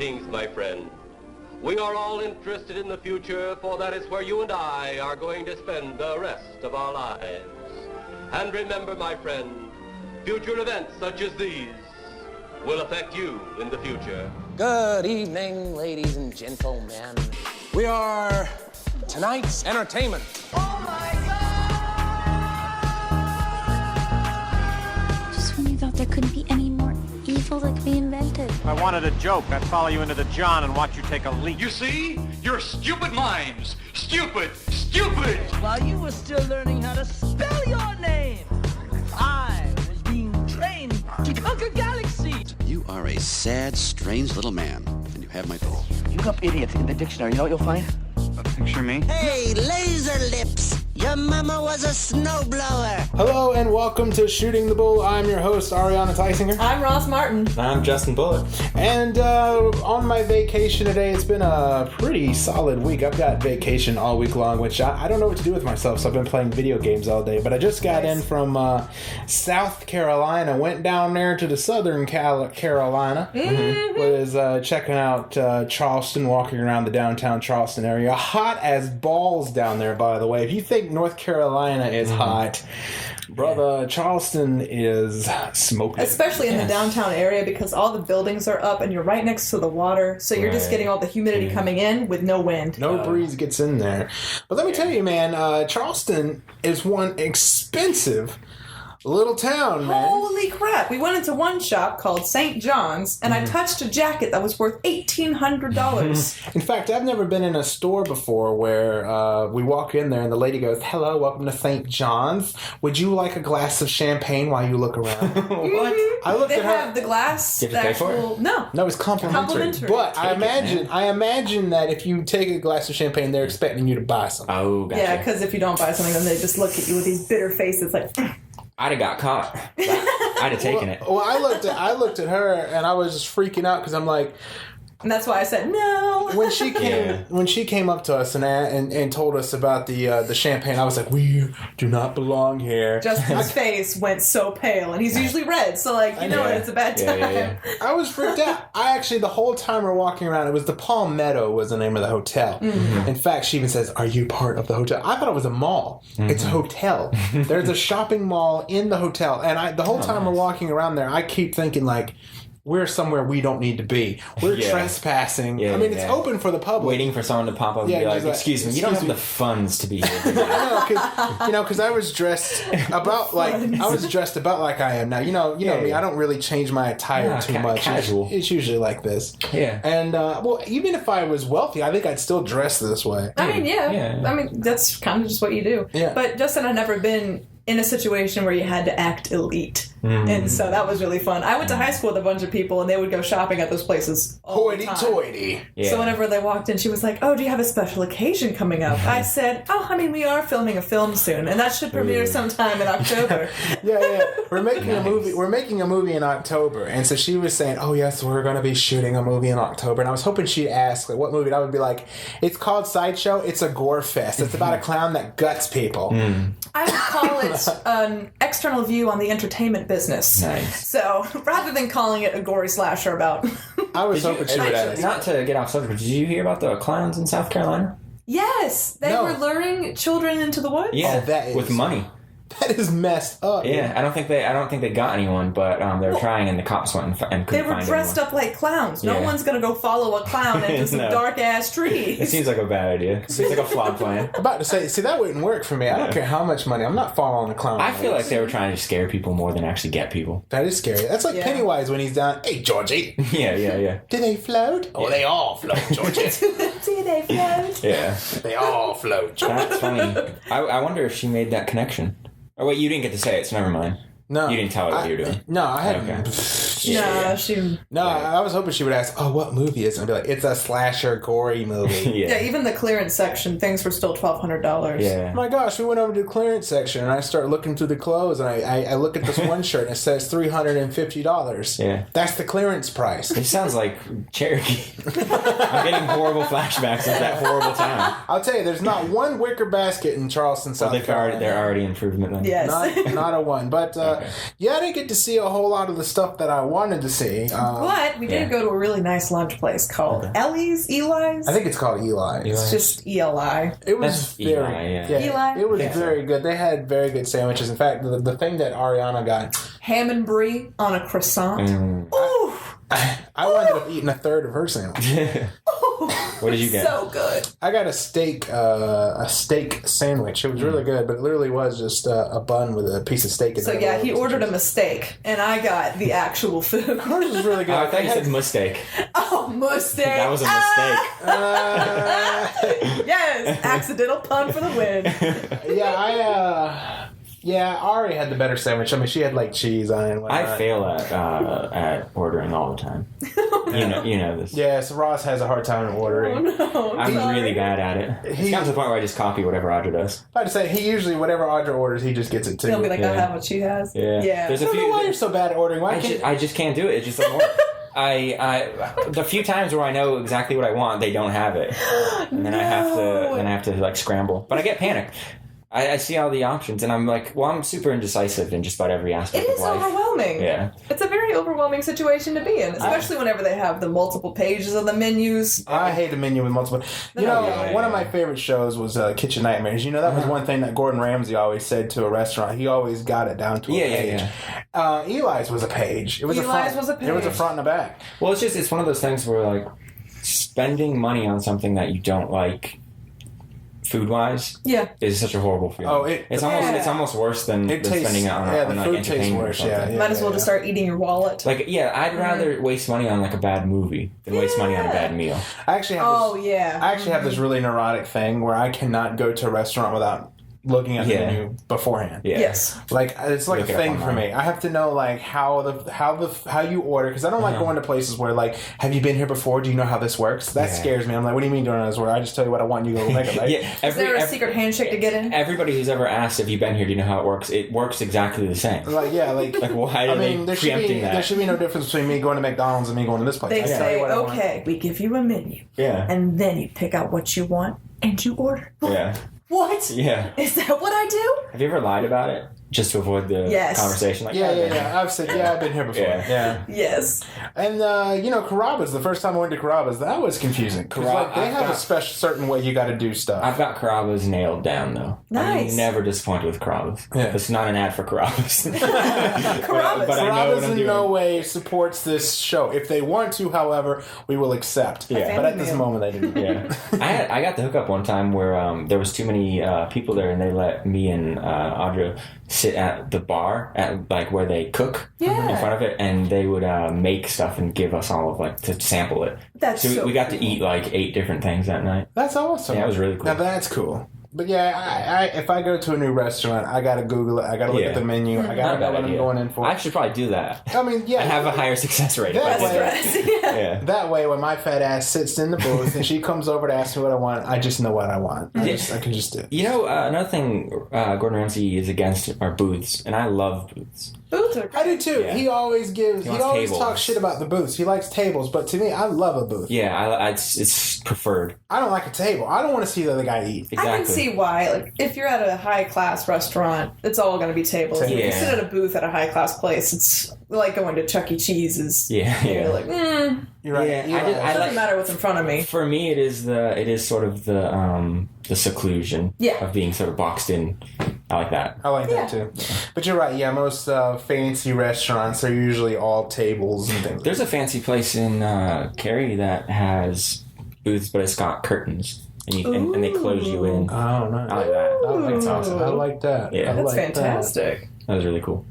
Greetings, my friend. We are all interested in the future, for that is where you and I are going to spend the rest of our lives. And remember, my friend, future events such as these will affect you in the future. Good evening, ladies and gentlemen. We are tonight's entertainment. Oh my God! Just when you thought there couldn't be any more evil that could be invented. If I wanted a joke, I'd follow you into the John and watch you take a leak. You see? Your stupid minds. Stupid! Stupid! While you were still learning how to spell your name, I was being trained to conquer galaxies. You are a sad, strange little man, and you have my vote. Look up idiot in the dictionary. You know what you'll find? Picture me. Hey, laser lips! Your mama was a snowblower. Hello and welcome to Shooting the Bull. I'm your host, Ariana Teisinger. I'm Ross Martin. I'm Justin Bullock. And on my vacation today, it's been a pretty solid week. I've got vacation all week long, which I don't know what to do with myself, so I've been playing video games all day. But I just got in from South Carolina, went down there to the Southern Carolina. Was checking out Charleston, walking around the downtown Charleston area. Hot as balls down there, by the way. If you think North Carolina is hot, brother, Charleston is smoking. Especially in the downtown area because all the buildings are up and you're right next to the water, so you're just getting all the humidity coming in with no wind. No breeze gets in there. But let me tell you, man, Charleston is one expensive little town, man. Holy crap. We went into one shop called St. John's, and I touched a jacket that was worth $1,800. In fact, I've never been in a store before where we walk in there and the lady goes, "Hello, welcome to St. John's. Would you like a glass of champagne while you look around?" What? I looked They at her. have the glass. Did you pay for it? No. No, it's complimentary. But I imagine that if you take a glass of champagne, they're expecting you to buy something. Oh, gotcha. Yeah, because if you don't buy something, then they just look at you with these bitter faces like... I'd have got caught. I'd have taken it. Well, I looked at her and I was just freaking out because I'm like, And that's why I said no. when she came up to us and told us about the champagne, I was like, we do not belong here. Justin's face went so pale, and he's usually red, so it's a bad time. Yeah. I was freaked out. I actually, the whole time we're walking around, it was the Palmetto was the name of the hotel. Mm-hmm. In fact, she even says, "Are you part of the hotel?" I thought it was a mall. Mm-hmm. It's a hotel. There's a shopping mall in the hotel, and the whole time we're walking around there, I keep thinking like, we're somewhere we don't need to be. We're trespassing. Yeah, it's open for the public. Waiting for someone to pop up and be like, "Excuse me, you don't have the funds to be here." I know, because I was dressed about like I am now. You know me. I don't really change my attire too much. Casual. It's usually like this. Yeah. And even if I was wealthy, I think I'd still dress this way. I mean, that's kind of just what you do. Yeah. But Justin had never been in a situation where you had to act elite. And so that was really fun. I went to high school with a bunch of people, and they would go shopping at those places all the time. Hoity-toity. Yeah. So whenever they walked in, she was like, "Oh, do you have a special occasion coming up?" I said, we are filming a film soon, and that should premiere sometime in October. Yeah. We're making a movie. We're making a movie in October, and so she was saying, "Oh yes, we're going to be shooting a movie in October." And I was hoping she'd ask, like, what movie? And I would be like, "It's called Sideshow. It's a gore fest. It's about a clown that guts people." I would call it an external view on the entertainment business. Nice. So rather than calling it a gory slasher about... I was hoping she would ask. Not to get off subject, but did you hear about the clowns in South Carolina? Yes! They were luring children into the woods? Yeah, that is... with money. That is messed up. Yeah, I don't think they got anyone, but they were trying, and the cops went and couldn't find anyone. They were dressed up like clowns. No one's gonna go follow a clown into some dark ass trees. It seems like a bad idea. It seems like a flawed plan. I'm about to say, that wouldn't work for me. I don't care how much money. I'm not following a clown. I feel like they were trying to scare people more than actually get people. That is scary. That's like Pennywise when he's down. "Hey, Georgie." Yeah. Do they float? Oh, they all float, Georgie. Do they float? Yeah. They all float, Georgie. That's funny. I wonder if she made that connection. Oh, wait, you didn't get to say it, so never mind. No. You didn't tell her what you were doing. No, I hadn't. Okay. I was hoping she would ask, "Oh, what movie is it?" I'd be like, "It's a slasher, gory movie." Yeah, even the clearance section, things were still $1,200. Yeah. Oh my gosh, we went over to the clearance section, and I start looking through the clothes, and I look at this one shirt, and it says $350. Yeah. That's the clearance price. It sounds like Cherokee. I'm getting horrible flashbacks of that horrible time. I'll tell you, there's not one wicker basket in Charleston, South Carolina. They're already improvement then. Yes. Not a one. But yeah, I didn't get to see a whole lot of the stuff that I wanted to see. But we did go to a really nice lunch place called Eli's. I think it's called Eli's. It's just ELI. It was Eli. It was very good. They had very good sandwiches. In fact, the thing that Ariana got, ham and brie on a croissant. Ooh. I wound up eating a third of her sandwich. What did you get? So good. I got a steak sandwich. It was really good, but it literally was just a bun with a piece of steak in it. So yeah, he ordered a mistake, and I got the actual food. Hers was really good. I thought you said mistake. Oh, mistake. That was a mistake. Yes, accidental pun for the win. Yeah, Ari had the better sandwich. I mean, she had like cheese on it and whatnot. I fail at ordering all the time. You know this. Yeah, so Ross has a hard time ordering. Oh no, I'm really bad at it. It's gotten to the point where I just copy whatever Audra does. I had to say, he usually, whatever Audra orders, he just gets it too. He'll be like, I'll have what she has. Yeah. There's I don't know why you're so bad at ordering. Why I just can't do it. It just doesn't work. The few times where I know exactly what I want, they don't have it, and then I have to like scramble. But I get panicked. I see all the options, and I'm like, well, I'm super indecisive in just about every aspect of life. It is overwhelming. Yeah. It's a very overwhelming situation to be in, especially whenever they have the multiple pages of the menus. I hate a menu with multiple... One of my favorite shows was Kitchen Nightmares. That was one thing that Gordon Ramsay always said to a restaurant. He always got it down to a page. Eli's was a page. It was Eli's was a page. It was a front and a back. Well, it's one of those things where, like, spending money on something that you don't like... food-wise, is such a horrible feeling. Oh, it's almost worse than spending it on the food tastes worse. Might as well just start eating your wallet. Like, I'd rather waste money on like a bad movie than waste money on a bad meal. I actually have this really neurotic thing where I cannot go to a restaurant without looking at the menu beforehand. Yes. Like, it's like a thing for me. I have to know like how you order, because I don't like going to places where like, have you been here before? Do you know how this works? That scares me. I'm like, what do you mean don't know how this works? I just tell you what I want, you go make it. Right? Is there a secret handshake to get in? Everybody who's ever asked, have you been here? Do you know how it works? It works exactly the same. Like why are they preempting that? There should be no difference between me going to McDonald's and me going to this place. They say, okay, we give you a menu. Yeah. And then you pick out what you want and you order. Yeah. What? Yeah. Is that what I do? Have you ever lied about it? Just to avoid the conversation? Like, I've said, I've been here before. Yeah. Yes. And, Carrabba's, the first time I went to Carrabba's, that was confusing. Because they have a certain way you got to do stuff. I've got Carrabba's nailed down, though. Nice. I'm never disappointed with Carrabba's. Yeah. It's not an ad for Carrabba's. Carrabba's. But I know what I'm in doing. no way supports this show. If they want to, however, we will accept. Yeah. But at this moment, they didn't. Yeah. I got the hookup one time where there was too many people there, and they let me and Audra sit at the bar at like where they cook in front of it, and they would make stuff and give us all of like to sample it. So we got to eat like 8 different things that night. That's awesome. Yeah, it was really cool. Now that's cool. But if I go to a new restaurant, I gotta Google it. I gotta look at the menu. I gotta know what I'm going in for. I should probably do that. I mean, I have a higher success rate. That way, when my fat ass sits in the booth and she comes over to ask me what I want, I just know what I want. I can just do it. Another thing Gordon Ramsay is against are booths, and I love booths. Booths are great. I do too. Yeah. He always tables. talks shit about the booths. He likes tables, but to me, I love a booth. Yeah, it's preferred. I don't like a table. I don't want to see the other guy eat. Exactly. I can see why. Like, if you're at a high class restaurant, it's all going to be tables. If you sit at a booth at a high class place, it's like going to Chuck E. Cheese's. You're You're like, You're right. Yeah, it doesn't matter what's in front of me. For me, it is sort of the seclusion of being sort of boxed in. I like that. I like that too. But you're right. Yeah, most fancy restaurants are usually all tables and things. There's a fancy place in Cary that has booths, but it's got curtains. And they close you in. Oh, nice. I like that. That's awesome. I like that. Yeah, that's fantastic. That was really cool.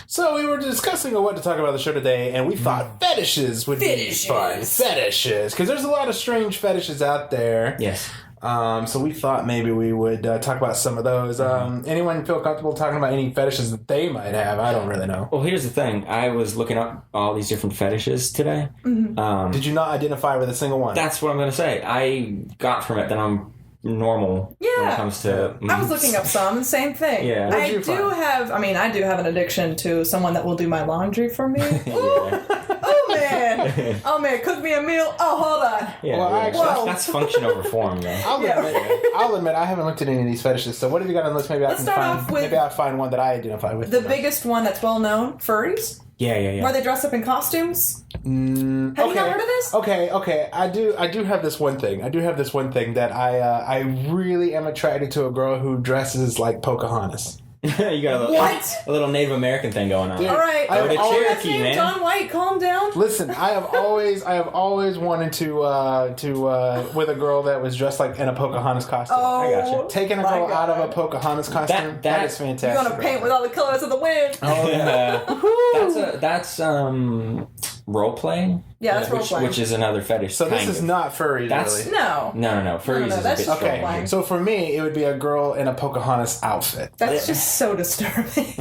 So we were discussing what to talk about on the show today, and we thought fetishes would be fun. Fetishes. Because there's a lot of strange fetishes out there. Yes. So we thought maybe we would talk about some of those. Anyone feel comfortable talking about any fetishes that they might have? I don't really know. Well, here's the thing. I was looking up all these different fetishes today. Mm-hmm. Did you not identify with a single one? That's what I'm going to say. I got from it that I'm normal when it comes to... I was looking up some, same thing. Yeah. I do have an addiction to someone that will do my laundry for me. Oh, man. Oh man, cook me a meal. Oh, hold on. Yeah, Well, yeah. actually- That's function over form, though. I'll admit, I haven't looked at any of these fetishes. So what have you got on the list? Maybe Let's start off with I'll find one that I identify with. the biggest one that's well known, furries. Yeah. Where they dress up in costumes. Have you not heard of this? Okay. I do have this one thing. That I really am attracted to a girl who dresses like Pocahontas. You got a little Native American thing going on. Dude, All right. I have always- Cherokee, man. John White, calm down. Listen, I have always wanted to with a girl that was dressed like in a Pocahontas costume. Oh, I gotcha. Taking a my girl out of God. a Pocahontas costume, that is fantastic. You're gonna paint with all the colors of the wind. Oh yeah. That's role playing. Yeah, that's role-playing. Which is another fetish. So this kind is of. not furries, That's- really. No. No. Furries is a that's bit just stronger. role-playing. So for me, it would be a girl in a Pocahontas outfit. That's just so disturbing.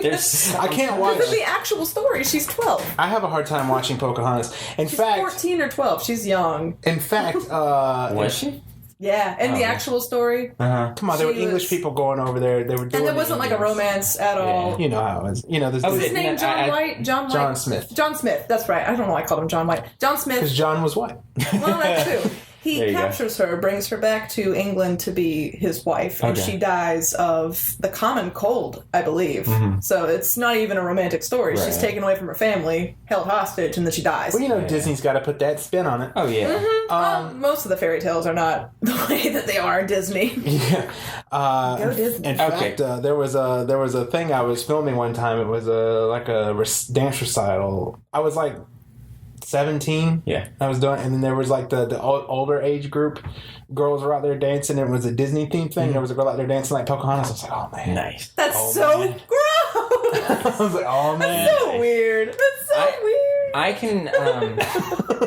There's I can't watch. This is the actual story. She's 12. I have a hard time watching Pocahontas. In She's fact, 14 or 12. She's young. in fact, was she? Yeah, in the actual story. come on, there were She English was- people going over there. They were doing. And there wasn't like a romance at all. You know how it was. You know, this Oh, What's his yeah, name? John White? John Smith. John Smith. That's right. I don't know why I called him John White. John Smith. Because John was white. Well, that too. He There you go. captures her, brings her back to England to be his wife, and Okay. she dies of the common cold, I believe. So it's not even a romantic story. She's Right. taken away from her family, held hostage, and then she dies. Well, you know, Disney's got to put that spin on it. Oh yeah. Most of the fairy tales are not the way that they are in Disney. Yeah. Go Disney. In Okay. fact, there was a thing I was filming one time. It was like a dance recital. I was like 17. Yeah. I was doing, and then there was like the older age group girls were out there dancing. It was a Disney themed thing. There was a girl out there dancing like Pocahontas. I was like, oh man, Nice. That's so gross. I was like, oh man, That's so weird. That's so weird. I can.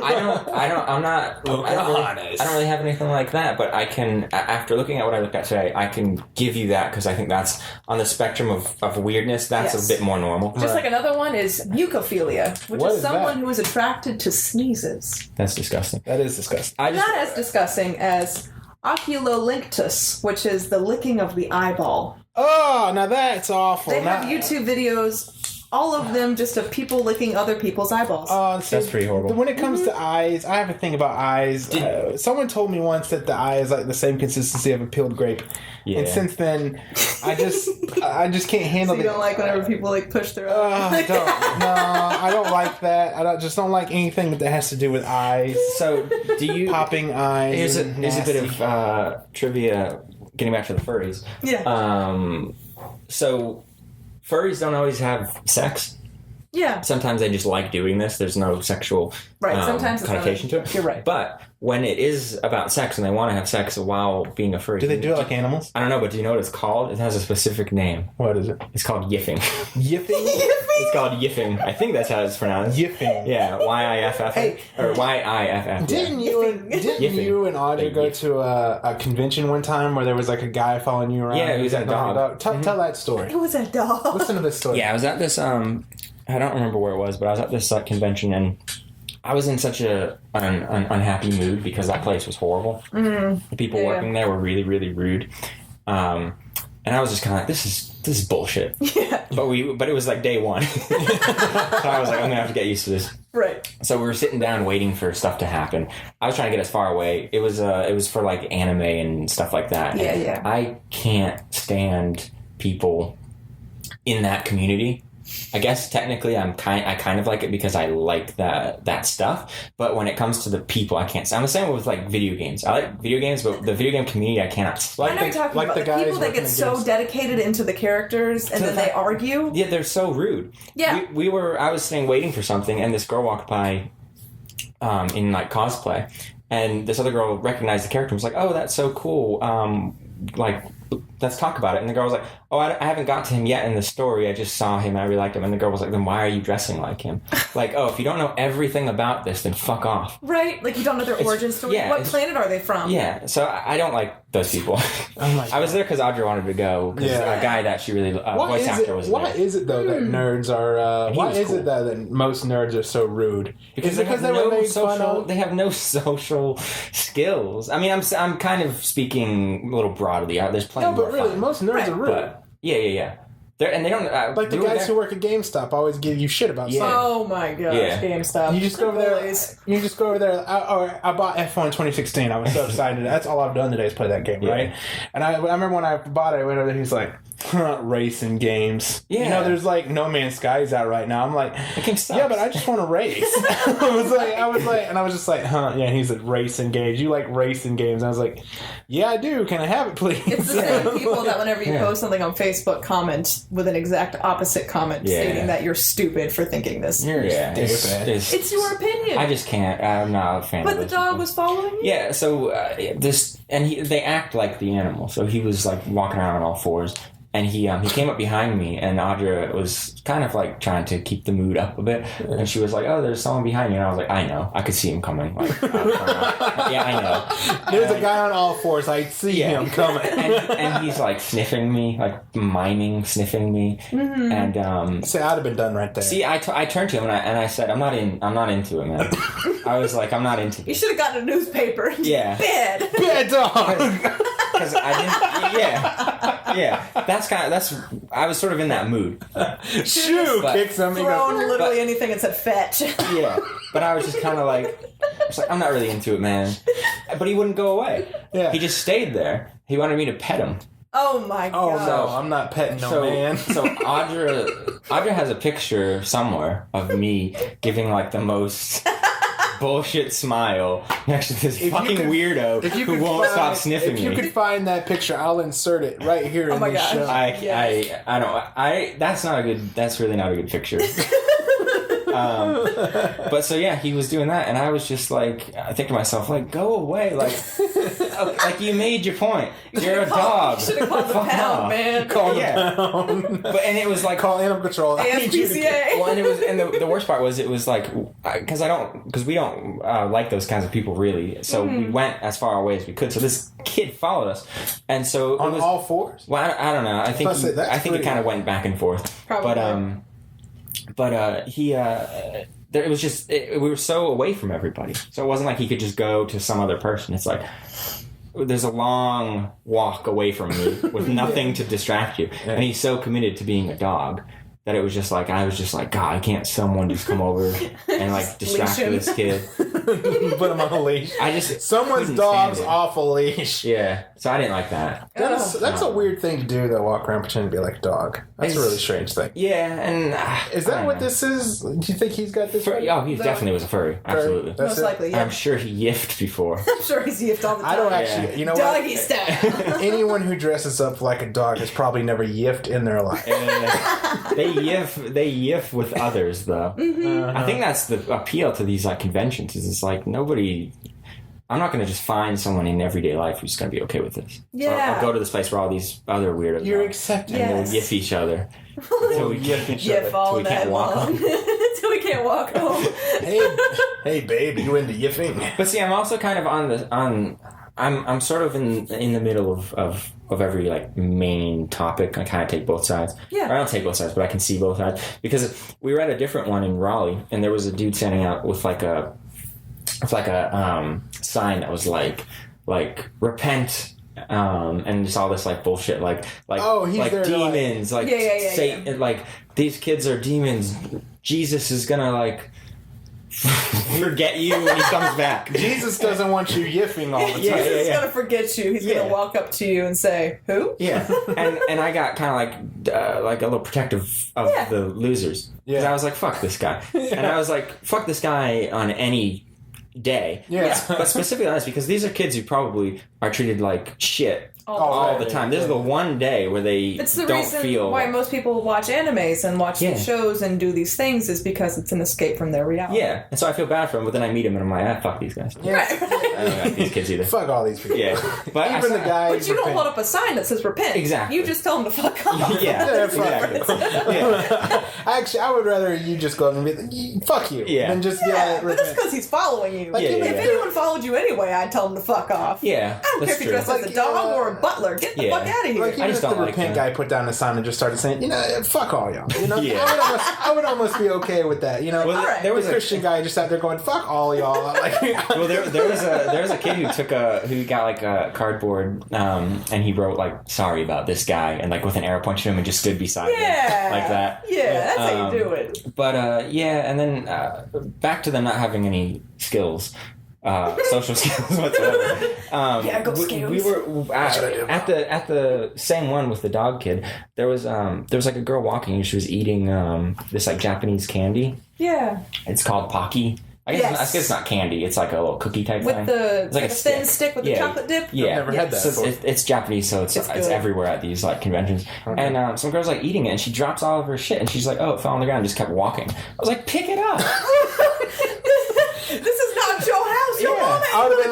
I'm not. I don't really have anything like that, but I can. After looking at what I looked at today, I can give you that because I think that's on the spectrum of weirdness. That's Yes. a bit more normal. Just like another one is Necrophilia, which What is is someone that? who is attracted to sneezes. That's disgusting. that is disgusting. I just. Not as disgusting as oculolinctus, which is the licking of the eyeball. Oh, now that's awful. They have Now- YouTube videos, all of them just of people licking other people's eyeballs. See, That's pretty horrible. When it comes to eyes, I have a thing about eyes. Someone told me once that the eye is like the same consistency of a peeled grape, Yeah. and since then, I just can't handle So you don't like whenever people like push their I don't like that. I don't like anything that has to do with eyes. So, do you Popping eyes. Here's a and bit nasty. of trivia. Getting back to the furries. Yeah. So, furries don't always have sex. Yeah. Sometimes they just like doing this. There's no sexual Right, sometimes it's connotation not- to it. you're right. But when it is about sex and they want to have sex while being a furry, Do they do it like animals? I don't know, but do you know what it's called? It has a specific name. What is it? It's called yiffing. Yiffing? It's called yiffing. I think that's how it's pronounced. Yiffing. Yeah, Y-I-F-F. Hey. Or Y-I-F-F. Didn't yeah. Yiffing. you and Audrey Like go yiff. to a convention one time where there was like a guy following you around? Yeah, he was a dog. Tell that story. It was a dog. Listen to this story. Yeah, I was at this, I don't remember where it was, but I was at this convention and I was in such an unhappy mood because that place was horrible. The people working there were really, really rude. And I was just kind of like, this is bullshit. Yeah. But it was like day one. So I was like, I'm going to have to get used to this. Right. So we were sitting down waiting for stuff to happen. I was trying to get as far away. It was for like anime and stuff like that. Yeah, And yeah. I can't stand people in that community. I guess technically I kind of like it because I like that stuff. But when it comes to the people, I can't. I'm the same with like video games. I like video games, but the video game community I cannot. I know you're talking about the people that get so dedicated into the characters and then they argue. Yeah, they're so rude. Yeah. I was sitting waiting for something, and this girl walked by in like cosplay, and this other girl recognized the character and was like, "Oh, that's so cool. Like, let's talk about it." And the girl was like, "Oh, I haven't got to him yet in the story. I just saw him. I really liked him." And the girl was like, "Then why are you dressing like him?" Like, "Oh, if you don't know everything about this, then fuck off." Right? Like you don't know their origin story. yeah, What it's- planet are they from? Yeah, so I don't like those people. I was there because Audrey wanted to go. Because a guy that she really voice actor was Why there. is it though that nerds are? And he Why was is cool. it that most nerds are so rude? Because Is it because they were no made fun social. of? They have no social skills. I mean, I'm kind of speaking a little broadly. There's plenty No, but more really, fun. most nerds are rude. But yeah. And they don't like the guys who work at GameStop always give you shit about something. Oh my gosh, GameStop. You just go over there. You just go over there. I bought F1 2016. I was so excited. That's all I've done today is play that game, right? And I remember when I bought it, I went over there. He's like, racing games. Yeah. You know, there's like No Man's Skies out right now. I'm like, that game sucks. Yeah, but I just want to race. I was just like, huh? Yeah. And he's like, racing games. You like racing games? And I was like, yeah, I do. Can I have it, please? It's the same people that whenever you post something on Facebook, comment with an exact opposite comment stating that you're stupid for thinking this. You're stupid. It's your opinion. I just can't. I'm not a fan of But the dog was following you? Yeah, so they act like the animal. So he was like walking around on all fours. And he came up behind me, and Audra was kind of like trying to keep the mood up a bit. And she was like, "Oh, there's someone behind you." And I was like, "I know. I could see him coming." Like, yeah, I know. There's a guy on all fours. I see him coming. and he's like sniffing me, like miming, sniffing me. Mm-hmm. And see, I'd have been done right there. See, I turned to him and I said, I'm not into it, man. I was like, I'm not into it. You should have gotten a newspaper. Yeah. Bad dog. Because I didn't. Yeah. I was sort of in that mood. Shoo! Kicks him. Thrown literally anything and said fetch. Yeah. But I was just kind of like, I'm not really into it, man. But he wouldn't go away. Yeah. He just stayed there. He wanted me to pet him. Oh my god. Oh no, I'm not petting no man. So Audra has a picture somewhere of me giving like the most bullshit smile next to this fucking weirdo who won't stop sniffing me. If you could find that picture, I'll insert it right here in the show. That's really not a good picture. But so yeah, he was doing that, and I was just like, I think to myself, like, go away, like you made your point. You're a dog. You should have called the pound, man. Call the pound. But and it was like call Animal Control. ASPCA. Well, and the worst part was it was like because we don't like those kinds of people really, so we went as far away as we could. So this kid followed us, and so on all fours. Well, I don't know. I think it kind of went back and forth. Probably. But it was just we were so away from everybody, so it wasn't like he could just go to some other person. It's like there's a long walk away from me with nothing to distract you, and he's so committed to being a dog that it was just like I was just like, God, can't someone just come over and like distract this kid? Put him on a leash. Someone's dog's off a leash. Yeah, so I didn't like that. That's a weird thing to do, though. Walk around pretending to be like a dog. That's a really strange thing. Yeah, and is that what this is? Do you think he's got this? Oh, he definitely was a furry. Absolutely, most likely. Yeah. I'm sure he yiffed before. I'm sure he's yiffed all the time. I don't actually. You know what? Doggy style. Anyone who dresses up like a dog has probably never yiffed in their life. They yiff with others, though. Mm-hmm. I think that's the appeal to these like conventions. Is it's like nobody. I'm not going to just find someone in everyday life who's going to be okay with this. Yeah. So I'll go to this place where all these other weirdos You're accepting. And they'll yiff each other. Until we yiff each other. All until we can't walk home. Until we can't walk home. Hey, babe, you into yiffing? But see, I'm also kind of I'm sort of in the middle of every like main topic. I kind of take both sides. Yeah. Or I don't take both sides, but I can see both sides. Because we were at a different one in Raleigh, and there was a dude standing out with like a sign that was like repent, and just all this like bullshit like demons, like Satan, like these kids are demons. Jesus is gonna like forget you when he comes back. Jesus doesn't want you yiffing all the time. He's gonna forget you. He's gonna walk up to you and say, "Who?" Yeah, and I got kind of like a little protective of the losers. Yeah, I was like, "Fuck this guy," and I was like, "Fuck this guy" on any day. Yeah, but specifically on this because these are kids who probably are treated like shit all the time. This is the one day where they it's the don't reason feel why most people watch animes and watch these shows and do these things is because it's an escape from their reality. Yeah, and so I feel bad for them, but then I meet them and I'm like, fuck these guys. Yeah. Right. I don't like these kids either. Fuck all these people. Yeah, but even the guys. But you don't hold up a sign that says repent. Exactly. You just tell them to fuck off. Yeah, exactly. Yeah. I Actually, I would rather you just go up and be like, fuck you. Yeah. Than just be Yeah, like, but that's because he's following you. Like, If anyone followed you anyway, I'd tell him to fuck off. Yeah, I don't care if you dress as a dog or a butler. Get the fuck out of here. Like, even if the repent guy put down a sign and just started saying, fuck all y'all. Yeah. I would almost be okay with that. Well, there was a Christian guy just out there going, fuck all y'all. Like, well, there was a kid who got like a cardboard, and he wrote like sorry about this guy, and like with an arrow punched him and just stood beside him like that. Yeah, that's how you do it. But and then back to them not having any skills. Social skills whatsoever. Go skills. We were at the same one with the dog kid. There was like a girl walking and she was eating this like Japanese candy. Yeah. It's called Pocky. I guess it's not candy. It's like a little cookie type with thing. It's like a thin stick with the chocolate dip. Yeah, I've never had that. So it's Japanese, so it's everywhere at these like conventions. Okay. And some girl's like eating it, and she drops all of her shit, and she's like, "Oh, it fell on the ground." And just kept walking. I was like, "Pick it up." This is not your house. Your mom. I would have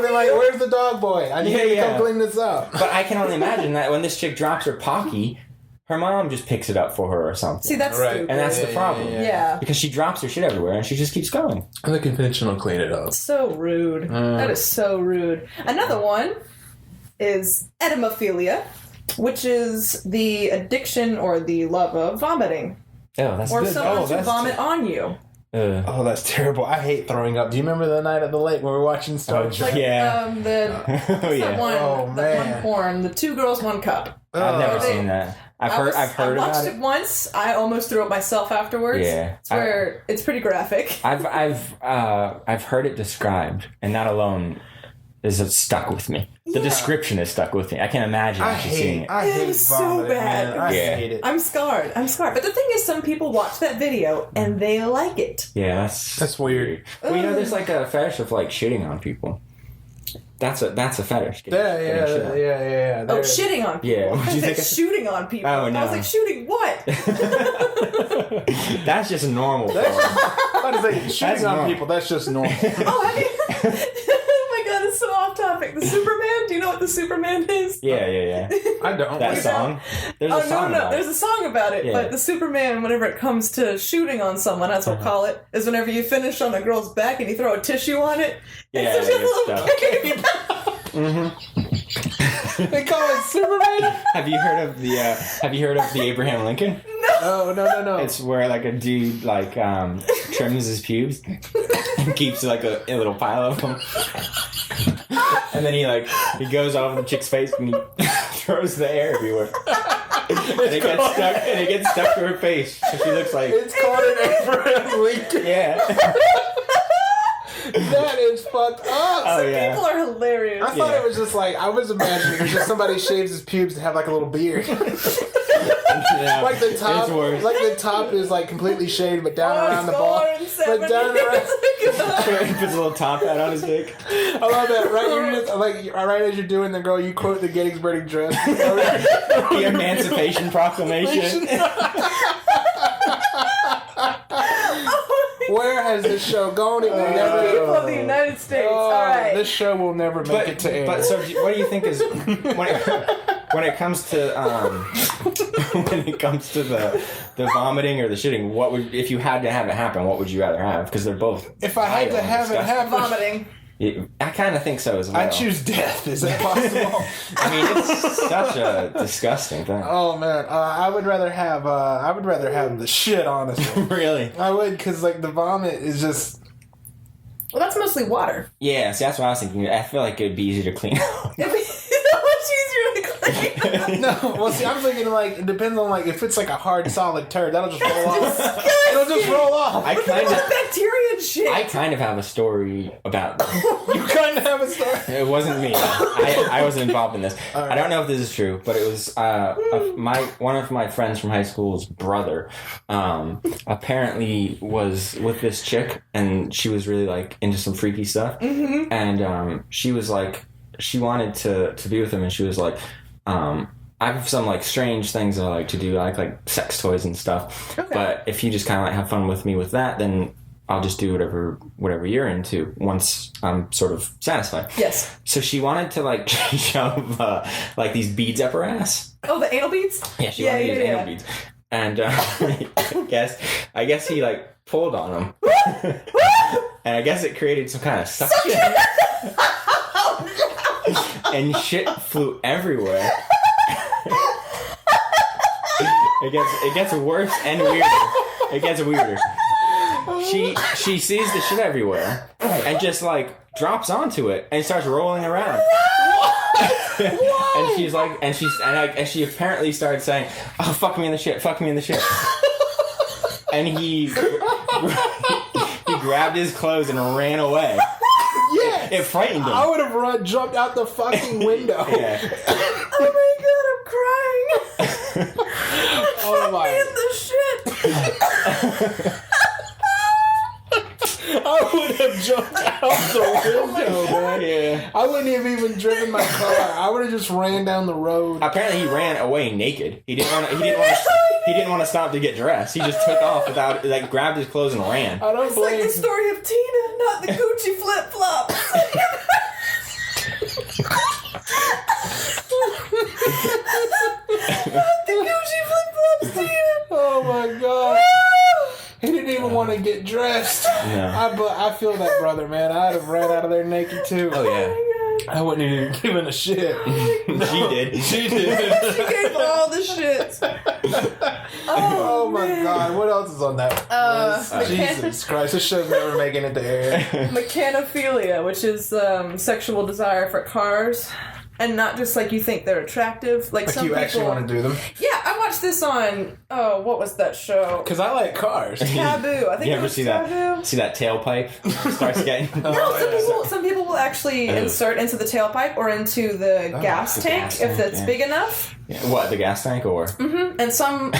been like, "Where's the dog boy? I need you to come clean this up." But I can only imagine that when this chick drops her Pocky, her mom just picks it up for her or something. See, that's stupid. And that's the problem. Yeah. Because she drops her shit everywhere and she just keeps going. And the conventional clean it up. So rude. That is so rude. Another one is edemophilia, which is the addiction or the love of vomiting. Oh, that's or good. someone to vomit on you. Oh, that's terrible. I hate throwing up. Do you remember the night at the lake when we were watching Star Trek? That one porn, the 2 girls, 1 cup. I've never seen that. I've heard about it. I watched it once. I almost threw up myself afterwards. Yeah, it's pretty graphic. I've heard it described, and that alone is stuck with me. The description is stuck with me. I can't imagine seeing it. I hate it's so bad. I hate it. I'm scarred. But the thing is, some people watch that video and they like it. Yeah, that's weird. Well, there's like a fetish of like shitting on people. That's a fetish. Yeah. Oh, shitting on people. Yeah. I said shooting on people. Oh, no. I was like, shooting what? That's just normal. Shooting on people, that's just normal. Oh my god, it's so off topic. The Superman? Do you know what the Superman is? Yeah. I don't. That song? There's a song about it. There's a song about it. Yeah. But the Superman, whenever it comes to shooting on someone, that's what we'll call it, is whenever you finish on a girl's back and you throw a tissue on it. Yeah, it's just a little Mm-hmm. They call it Superman? Have you heard of the Abraham Lincoln? No. It's where like a dude like trims his pubes and keeps like a little pile of them. And then he goes over the chick's face and he throws the air everywhere. And it gets stuck to her face. And she looks like it's called an Abraham Lincoln. Yeah. That is fucked up. Some people are hilarious. I thought it was just like, I was imagining it was just somebody shaves his pubes and have like a little beard. Like the top is like completely shaved, but down around the ball. Like down around. He puts a little top hat on his dick. I love that. Right as you're doing the girl, you quote the Gettysburg Address. The Emancipation Proclamation. Where has this show gone? It will never. People of the United States. All right. This show will never make it to air. But so, what do you think is when it comes to the vomiting or the shitting? What would, if you had to have it happen? What would you rather have? Because they're both. If I had to have it happen, vomiting. I kind of think so as well. I choose death. Is that possible? I mean, it's such a disgusting thing. Oh man, I would rather have the shit. Honestly, really, I would, because like the vomit is just. Well, that's mostly water. Yeah, see, that's what I was thinking. I feel like it would be easier to clean up. No, well, see, I'm thinking like it depends on like if it's like a hard solid turd, that'll just roll off. It'll just roll off. I kind of bacteria and shit. I kind of have a story about that. You kind of have a story. It wasn't me. I wasn't involved in this. Right. I don't know if this is true, but it was one of my friends from high school's brother. Apparently was with this chick, and she was really like into some freaky stuff, and she was like. She wanted to be with him, and she was like, I have some like strange things that I like to do. I like sex toys and stuff. Okay. But if you just kind of like have fun with me with that, then I'll just do whatever you're into once I'm sort of satisfied. Yes. So she wanted to like shove like these beads up her ass. Oh, the anal beads? Yeah, she wanted to use anal beads. and I guess he like pulled on him, and I guess it created some kind of suction, and shit flew everywhere. It gets worse and weirder. It gets weirder. She sees the shit everywhere and just like drops onto it and starts rolling around. And she's like, and she apparently started saying, "Oh, fuck me in the shit, fuck me in the shit." And he grabbed his clothes and ran away. Yeah, it frightened him. I would have jumped out the fucking window. Yeah. Oh my god, I'm crying. Oh my! In the shit. I would have jumped out the window, man. Yeah. I wouldn't have even driven my car. I would have just ran down the road. Apparently, he ran away naked. He didn't want to stop to get dressed. He just took off without, like, grabbed his clothes and ran. I don't It's blame. like the story of Tina, not the Gucci flip flops. The Gucci flip flops, Tina. Oh my god. He didn't even want to get dressed. No. But I feel that brother, man. I'd have ran out of there naked too. Oh yeah. I wouldn't even given a shit. She did. She did. She gave all the shits. Oh my god. What else is on that list? Jesus Christ. This show's never making it to air. Necrophilia, which is sexual desire for cars. And not just like you think they're attractive. Like some you people actually want to do them? Yeah, I watched this on what was that show? Because I like cars. Taboo. I think You it ever was see Taboo. that? See that tailpipe starts getting? No, some people will actually insert into the tailpipe or into the gas tank if it's big enough. Yeah. What, the gas tank or? Mm-hmm. And some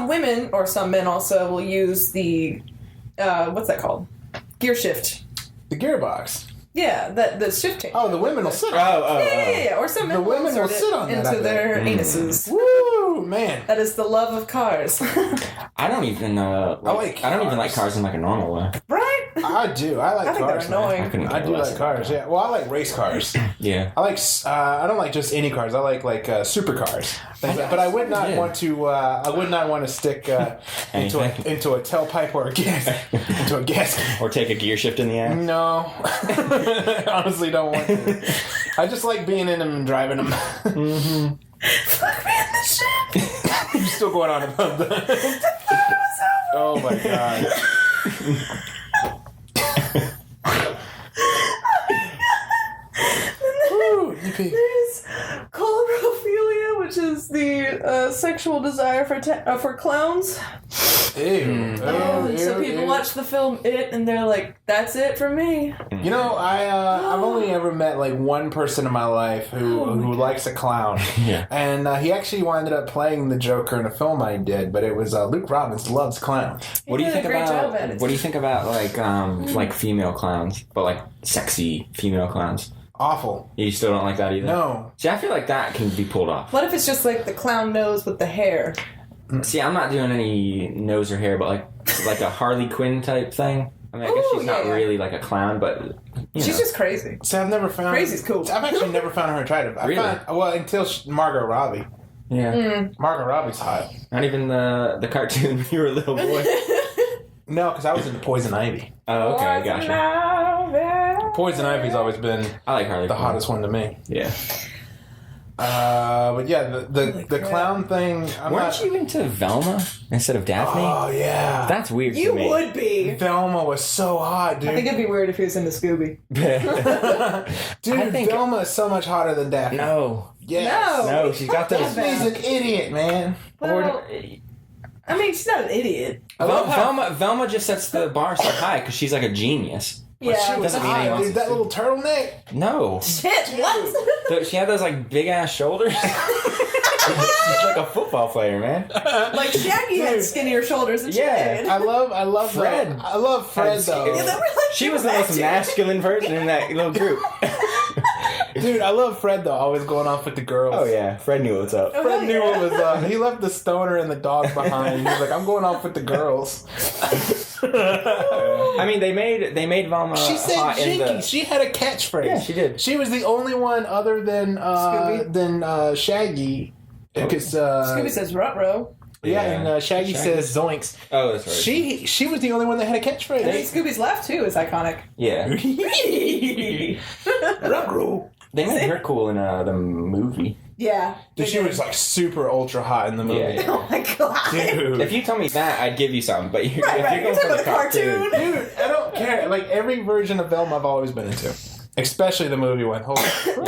women or some men also will use the what's that called? Gear shift. The gearbox. Yeah, the shifting. Oh, the women will sit on it. Yeah. Or some men The women will sit on that, into their anuses. Woo, man. That is the love of cars. I don't even I don't even like cars in like a normal way. Right? I do. I like I think cars. they're annoying. I do like cars. Yeah. Well, I like race cars. Yeah. I like. I don't like just any cars. I like supercars. But I would not want to. I would not want to stick into a tailpipe or a gas into a gasket or take a gear shift in the ass. No, honestly, don't want to. I just like being in them and driving them. Mm-hmm. Fuck me in the shit. You're still going on about that. Oh my god. There's Necrophilia, which is the sexual desire for clowns. Ew. So people watch the film It and they're like, "That's it for me." You know, I've only ever met like one person in my life who likes a clown. Yeah. And he actually wound up playing the Joker in a film I did, but it was Luke Robbins loves clowns. What do you think about like female clowns, but like sexy female clowns? Awful. You still don't like that either? No. See, I feel like that can be pulled off. What if it's just like the clown nose with the hair? See, I'm not doing any nose or hair, but like a Harley Quinn type thing. I mean, I guess she's not really like a clown, but she's just crazy. See, I've never found crazy's cool. I've actually never found her attractive. Until Margot Robbie. Yeah. Margot Robbie's hot. Not even the cartoon when you were a little boy. No, because I was into Poison Ivy. Oh, okay, gotcha. Poison Ivy's always been I like Harley the Quinn. hottest one to me. Yeah. But yeah, the clown thing. Weren't you into Velma instead of Daphne? Oh yeah, that's weird. You to me. would be. Velma was so hot, dude. I think it'd be weird if he was into Scooby. Dude, Velma is so much hotter than Daphne. No. Yes. No, she's got those. Daphne's an idiot, man. Well, I mean, she's not an idiot. Velma just sets the bar so high because she's like a genius. Yeah, she was hot, dude. That little turtleneck. No. Shit, what? She had those like big ass shoulders. She's like a football player, man. Like Shaggy had skinnier shoulders than she did. I love Fred. I love Fred though. Yeah, they were like She was the most masculine person in that little group. Dude, I love Fred though, always going off with the girls. Oh yeah, Fred knew what's up. Fred knew what was up. He left the stoner and the dog behind. He was like, I'm going off with the girls. I mean, they made Velma. She said hot Jinky. She had a catchphrase. Yeah, she did. She was the only one other than Shaggy. Because Scooby says Ruh-roh. Yeah, and Shaggy says zoinks. Oh, that's right. She was the only one that had a catchphrase. And then Scooby's laugh, too, is iconic. Yeah. They made her cool in the movie. Yeah. Dude, she was like super ultra hot in the movie. Yeah. Oh my god. Dude. If you told me that, I'd give you something. But if you're You're going talking for about the a cartoon. Dude, I don't care. Like, every version of Velma I've always been into. Especially the movie one. Holy crap.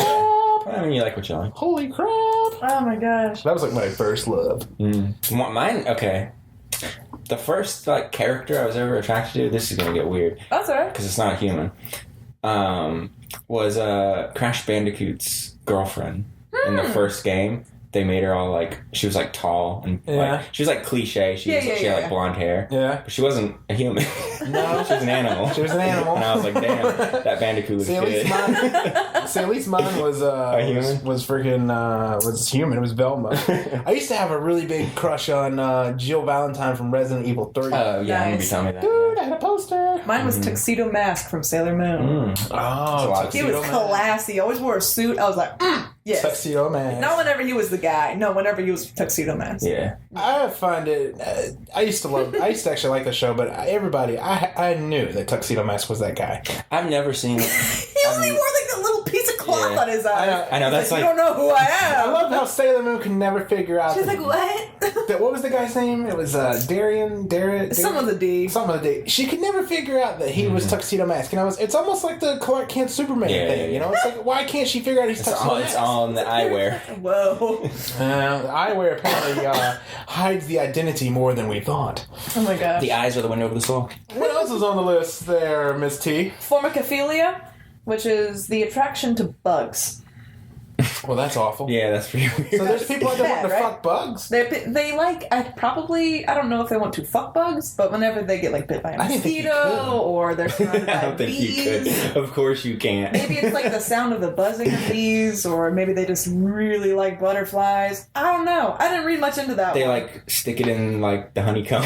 I mean, you like what you like. Holy crap. Oh my gosh. That was like my first love. Mine, okay. The first like character I was ever attracted to, this is going to get weird. That's alright. Because it's not a human. Was Crash Bandicoot's girlfriend in the first game. They made her all like, she was like tall and like, she was like cliche. She had like blonde hair. Yeah. But she wasn't a human. No. She was an animal. She was an animal. And I was like, damn, that Bandicoot was good. At least mine was a human? was freaking was human. It was Velma. I used to have a really big crush on Jill Valentine from Resident Evil 3. Oh, yeah, I remember you telling me that. Dude, I had a poster. Mine was Tuxedo Mask from Sailor Moon. Oh, he was classy. Always wore a suit. I was like, yes. Tuxedo Mask. Not whenever he was the guy. No, whenever he was Tuxedo Mask. Yeah. I find it. I used to actually like the show, but I knew that Tuxedo Mask was that guy. I've never seen it. He only wore like a little piece of cloth on his eye. I know that's like, you don't know who I am. I love how Sailor Moon can never figure out. She's like, what? What was the guy's name? It was Darian. Some of the D. Some of the D. She could never figure out that he was Tuxedo Mask, and it's almost like the Clark Kent Superman thing. You know, it's like, why can't she figure out he's Tuxedo Mask? It's all in the eyewear. Whoa. The eyewear apparently hides the identity more than we thought. Oh my gosh. The eyes are the window of the soul. What else is on the list there, Miss T? Formicophilia, which is the attraction to bugs. Well, that's awful. Yeah, that's pretty weird. So there's people out there wanting to right? fuck bugs? They like, I don't know if they want to fuck bugs, but whenever they get like bit by a mosquito or they're surrounded by I don't think bees. you could. Of course you can't. Maybe it's like the sound of the buzzing of bees, or maybe they just really like butterflies. I don't know. I didn't read much into that They one. like stick it in like the honeycomb.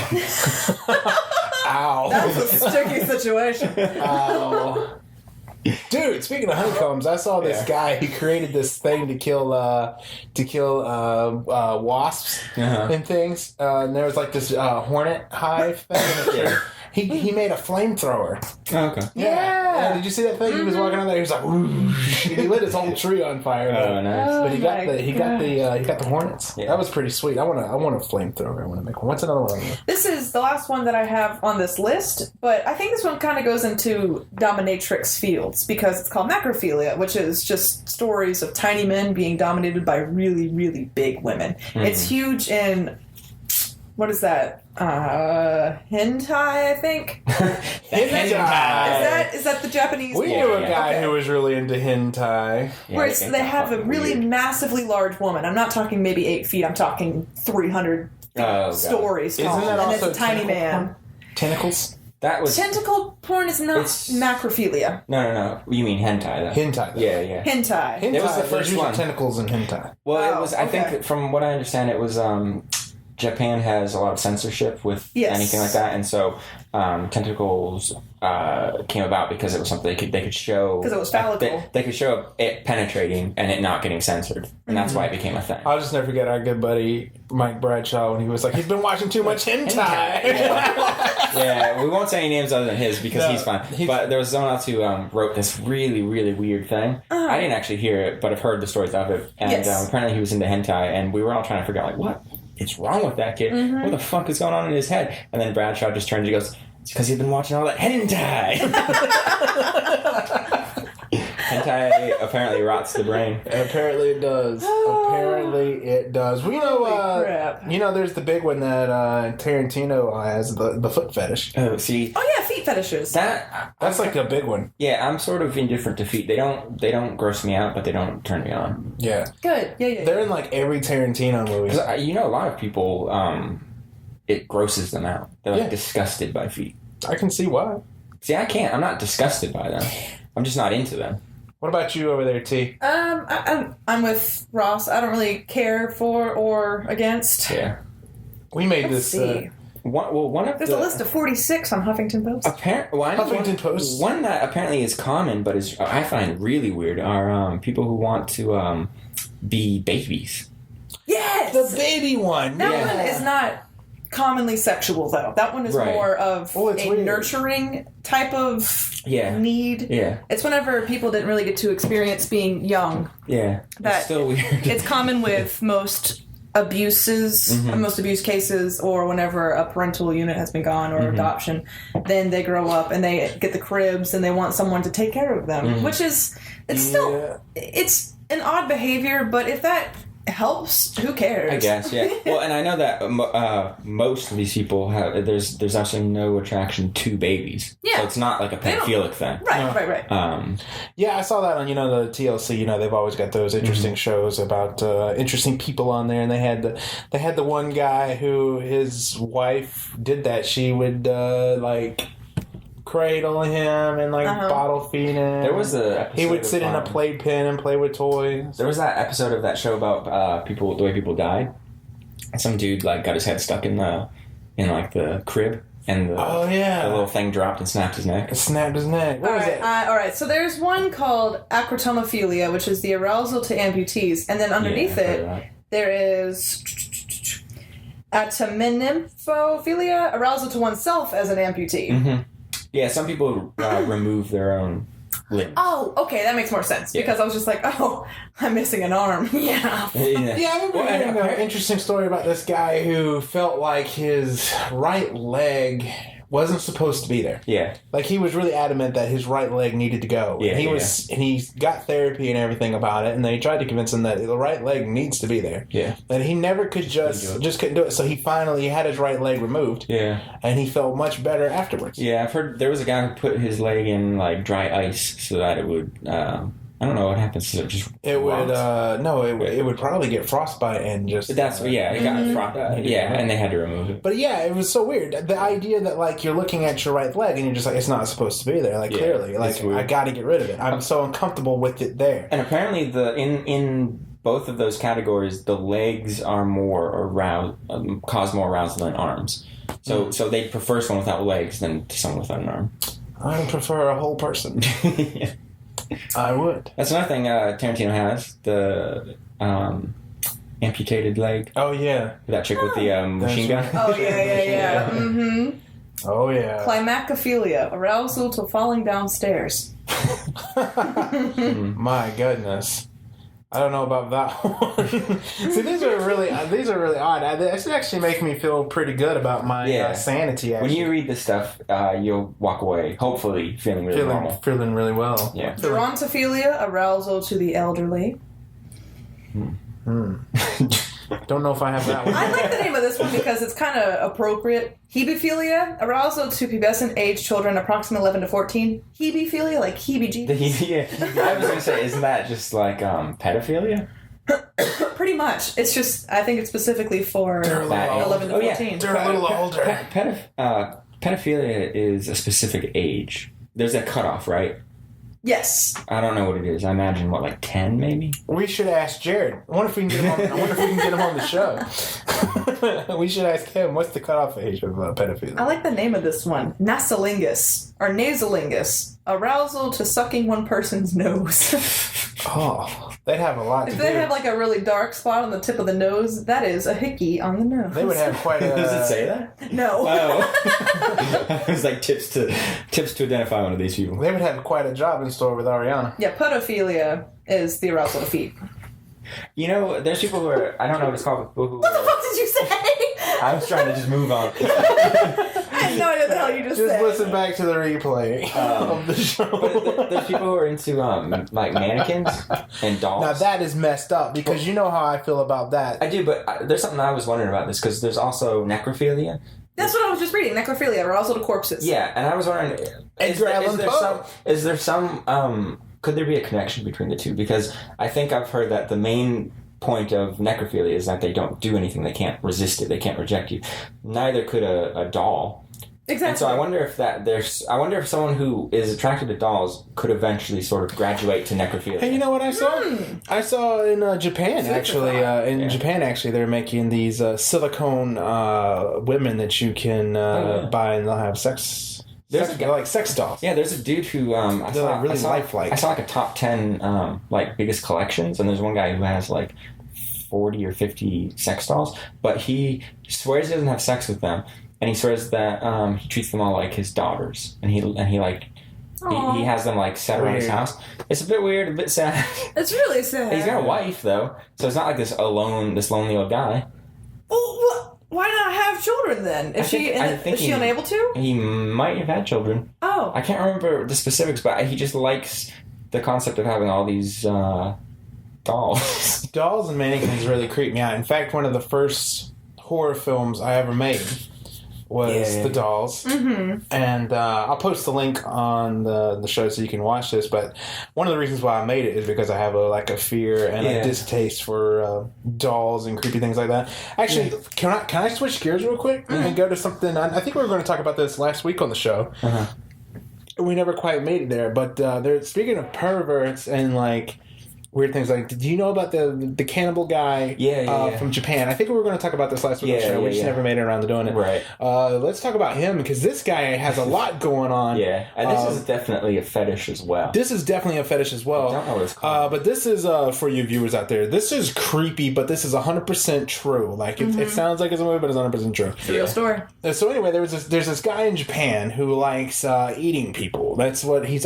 Ow. That was a sticky situation. Ow. Dude, speaking of honeycombs, I saw this guy. He created this thing to kill wasps and things. And there was like this hornet hive thing. He made a flamethrower. Oh, okay. Yeah. Did you see that thing? He was walking on there. He was like, whoosh, and he lit his whole tree on fire. Oh, nice. But he got the hornets. Yeah. That was pretty sweet. I want a flamethrower. I want to make one. What's another one? This is the last one that I have on this list, but I think this one kind of goes into dominatrix fields because it's called Necrophilia, which is just stories of tiny men being dominated by really, really big women. It's huge in, what is that? Hentai, I think. Hentai. Is that the Japanese? We knew a guy who was really into hentai. Where they have a really massively large woman. I'm not talking maybe 8 feet. I'm talking 300 stories tall. Isn't that and also it's a tiny man. Tentacles? That was Tentacle porn is not macrophilia. No. You mean hentai? Though. Hentai. Though. Yeah. Hentai. It was the first one. Tentacles in hentai. Well, it was. I think from what I understand, it was. Japan has a lot of censorship with anything like that, and so tentacles came about because it was something they could show because it was phallical. They could show it penetrating and it not getting censored, and that's why it became a thing. I'll just never forget our good buddy Mike Bradshaw when he was like, he's been watching too much hentai. Yeah, we won't say any names other than his because he's fine. But there was someone else who wrote this really, really weird thing. I didn't actually hear it, but I've heard the stories of it, and apparently he was into hentai, and we were all trying to figure out like what is wrong with that kid? What the fuck is going on in his head? And then Bradshaw just turns and goes, it's because he's been watching all that hentai. Hentai apparently rots the brain. Apparently it does. Apparently it does. Well, you know, there's the big one that Tarantino has, the foot fetish. Oh, see. Oh yeah, feet fetishes. That's like a big one. Yeah, I'm sort of indifferent to feet. They don't gross me out, but they don't turn me on. Yeah. Good. Yeah. They're in like every Tarantino movie. Because you know, a lot of people, it grosses them out. They're like disgusted by feet. I can see why. See, I can't. I'm not disgusted by them. I'm just not into them. What about you over there, T? I'm with Ross. I don't really care for or against. Yeah. We made Let's see. There's a list of 46 on Huffington Post. Huffington Post. One that apparently is common, but is I find really weird are people who want to be babies. Yes! The baby one. That one is not commonly sexual, though. That one is more of a weird. nurturing type of need. Yeah. It's whenever people didn't really get to experience being young. Yeah. That it's still weird. It's common with most abuses, most abuse cases, or whenever a parental unit has been gone or adoption, then they grow up and they get the cribs and they want someone to take care of them, which is, it's an odd behavior, but if that helps, who cares? I guess, yeah. Well, and I know that most of these people have, there's actually no attraction to babies. Yeah. So it's not like a pedophilic thing. Right. Yeah, I saw that on, the TLC. They've always got those interesting shows about interesting people on there, and they had the one guy who his wife did that. She would cradle him and bottle feed him. There was a he would sit in a playpen and play with toys. There was that episode of that show about the way people died. Some dude got his head stuck in the crib, and the little thing dropped and snapped his neck. It snapped his neck. What was it? All right. So there's one called acrotomophilia, which is the arousal to amputees, and then underneath it there is atomnympophilia, arousal to oneself as an amputee. Mm-hmm. Yeah, some people remove their own limbs. Oh, okay, that makes more sense, because I was just like, oh, I'm missing an arm. Yeah, I remember hearing an interesting story about this guy who felt like his right leg wasn't supposed to be there. Yeah. He was really adamant that his right leg needed to go. Yeah, and he got therapy and everything about it, and they tried to convince him that the right leg needs to be there. Yeah. And he never could just couldn't do it, so he finally had his right leg removed. Yeah. And he felt much better afterwards. Yeah, I've heard there was a guy who put his leg in dry ice so that it would I don't know what happens. It just it would it would probably get frostbite and just it got frostbite. Yeah, and they had to remove it. But yeah, it was so weird. The idea that you're looking at your right leg and you're just it's not supposed to be there. Clearly, I got to get rid of it. I'm so uncomfortable with it there. And apparently, in both of those categories, the legs are more cause more arousal than arms. So they prefer someone without legs than someone without an arm. I prefer a whole person. Yeah. I would. That's another thing Tarantino has, the amputated leg. Oh, yeah. That chick with the machine gun. Oh, yeah. Mm-hmm. Oh, yeah. Climacophilia, arousal to falling downstairs. My goodness. I don't know about that one. See, these are really odd. This actually make me feel pretty good about my sanity. Actually. When you read this stuff, you'll walk away, hopefully, feeling really normal. Feeling really well. Yeah. Gerontophilia, arousal to the elderly. Don't know if I have that one. I like the name of this one because it's kind of appropriate. Hebephilia, arousal to pubescent age children approximately 11 to 14. Hebephilia, like heebie-jeebies. Yeah. I was going to say, isn't that just pedophilia? Pretty much. It's just, I think it's specifically for 11 to 14. Yeah. They're a little older. Pedophilia is a specific age. There's a cutoff, right? Yes. I don't know what it is. I imagine, 10 maybe? We should ask Jared. I wonder if we can get him on the show. We should ask him, what's the cutoff age of pedophilia? I like the name of this one. Nasolingus, or nasolingus. Arousal to sucking one person's nose. Oh, they'd have a lot to do. If they have a really dark spot on the tip of the nose, that is a hickey on the nose. They would have quite a... Does it say that? No. Oh. It was tips to identify one of these people. They would have quite a job in store with Ariana. Yeah, pedophilia is the arousal to feet. There's people who are... I don't know what it's called. People who what the fuck did you say? I was trying to just move on. I had no idea what the hell you just said. Just listen back to the replay of the show. But there's people who are into mannequins and dolls. Now that is messed up because you know how I feel about that. I do, but there's something I was wondering about this because there's also necrophilia. That's what I was just reading. Necrophilia, arousal to corpses. Yeah, and I was wondering, is there some could there be a connection between the two? Because I think I've heard that the main point of necrophilia is that they don't do anything. They can't resist it. They can't reject you. Neither could a doll. Exactly. And so I wonder if someone who is attracted to dolls could eventually sort of graduate to necrophilia. Hey, you know what I saw? I saw in Japan, actually. Japan, actually, they're making these silicone women that you can buy, and they'll have sex... like sex dolls. Yeah, there's a dude who I saw lifelike. I saw a top 10 biggest collections, and there's one guy who has 40 or 50 sex dolls, but he swears he doesn't have sex with them, and he swears that he treats them all like his daughters, and he has them like set around his house. It's a bit weird, a bit sad. It's really sad. He's got a wife though, so it's not like this lonely old guy. Well, why not have children then? Is she unable to? He might have had children. Oh, I can't remember the specifics, but he just likes the concept of having all these dolls. Dolls and mannequins really creep me out. In fact, one of the first horror films I ever made was The Dolls. Mm-hmm. And I'll post the link on the show so you can watch this. But one of the reasons why I made it is because I have a fear and a distaste for dolls and creepy things like that. Actually, can I switch gears real quick and go to something? I think we were going to talk about this last week on the show. Uh-huh. We never quite made it there. But they're speaking of perverts and weird things. Did you know about the cannibal guy from Japan? I think we were going to talk about this last week on the show. We just never made it around to doing it. Right. Let's talk about him, because this guy has a lot going on. Yeah. And this is definitely a fetish as well. This is definitely a fetish as well. I don't know what it's called. But this is, for you viewers out there, this is creepy, but this is 100% true. It sounds like it's a movie, but it's 100% true. It's a real story. So anyway, there's this guy in Japan who likes eating people. That's what he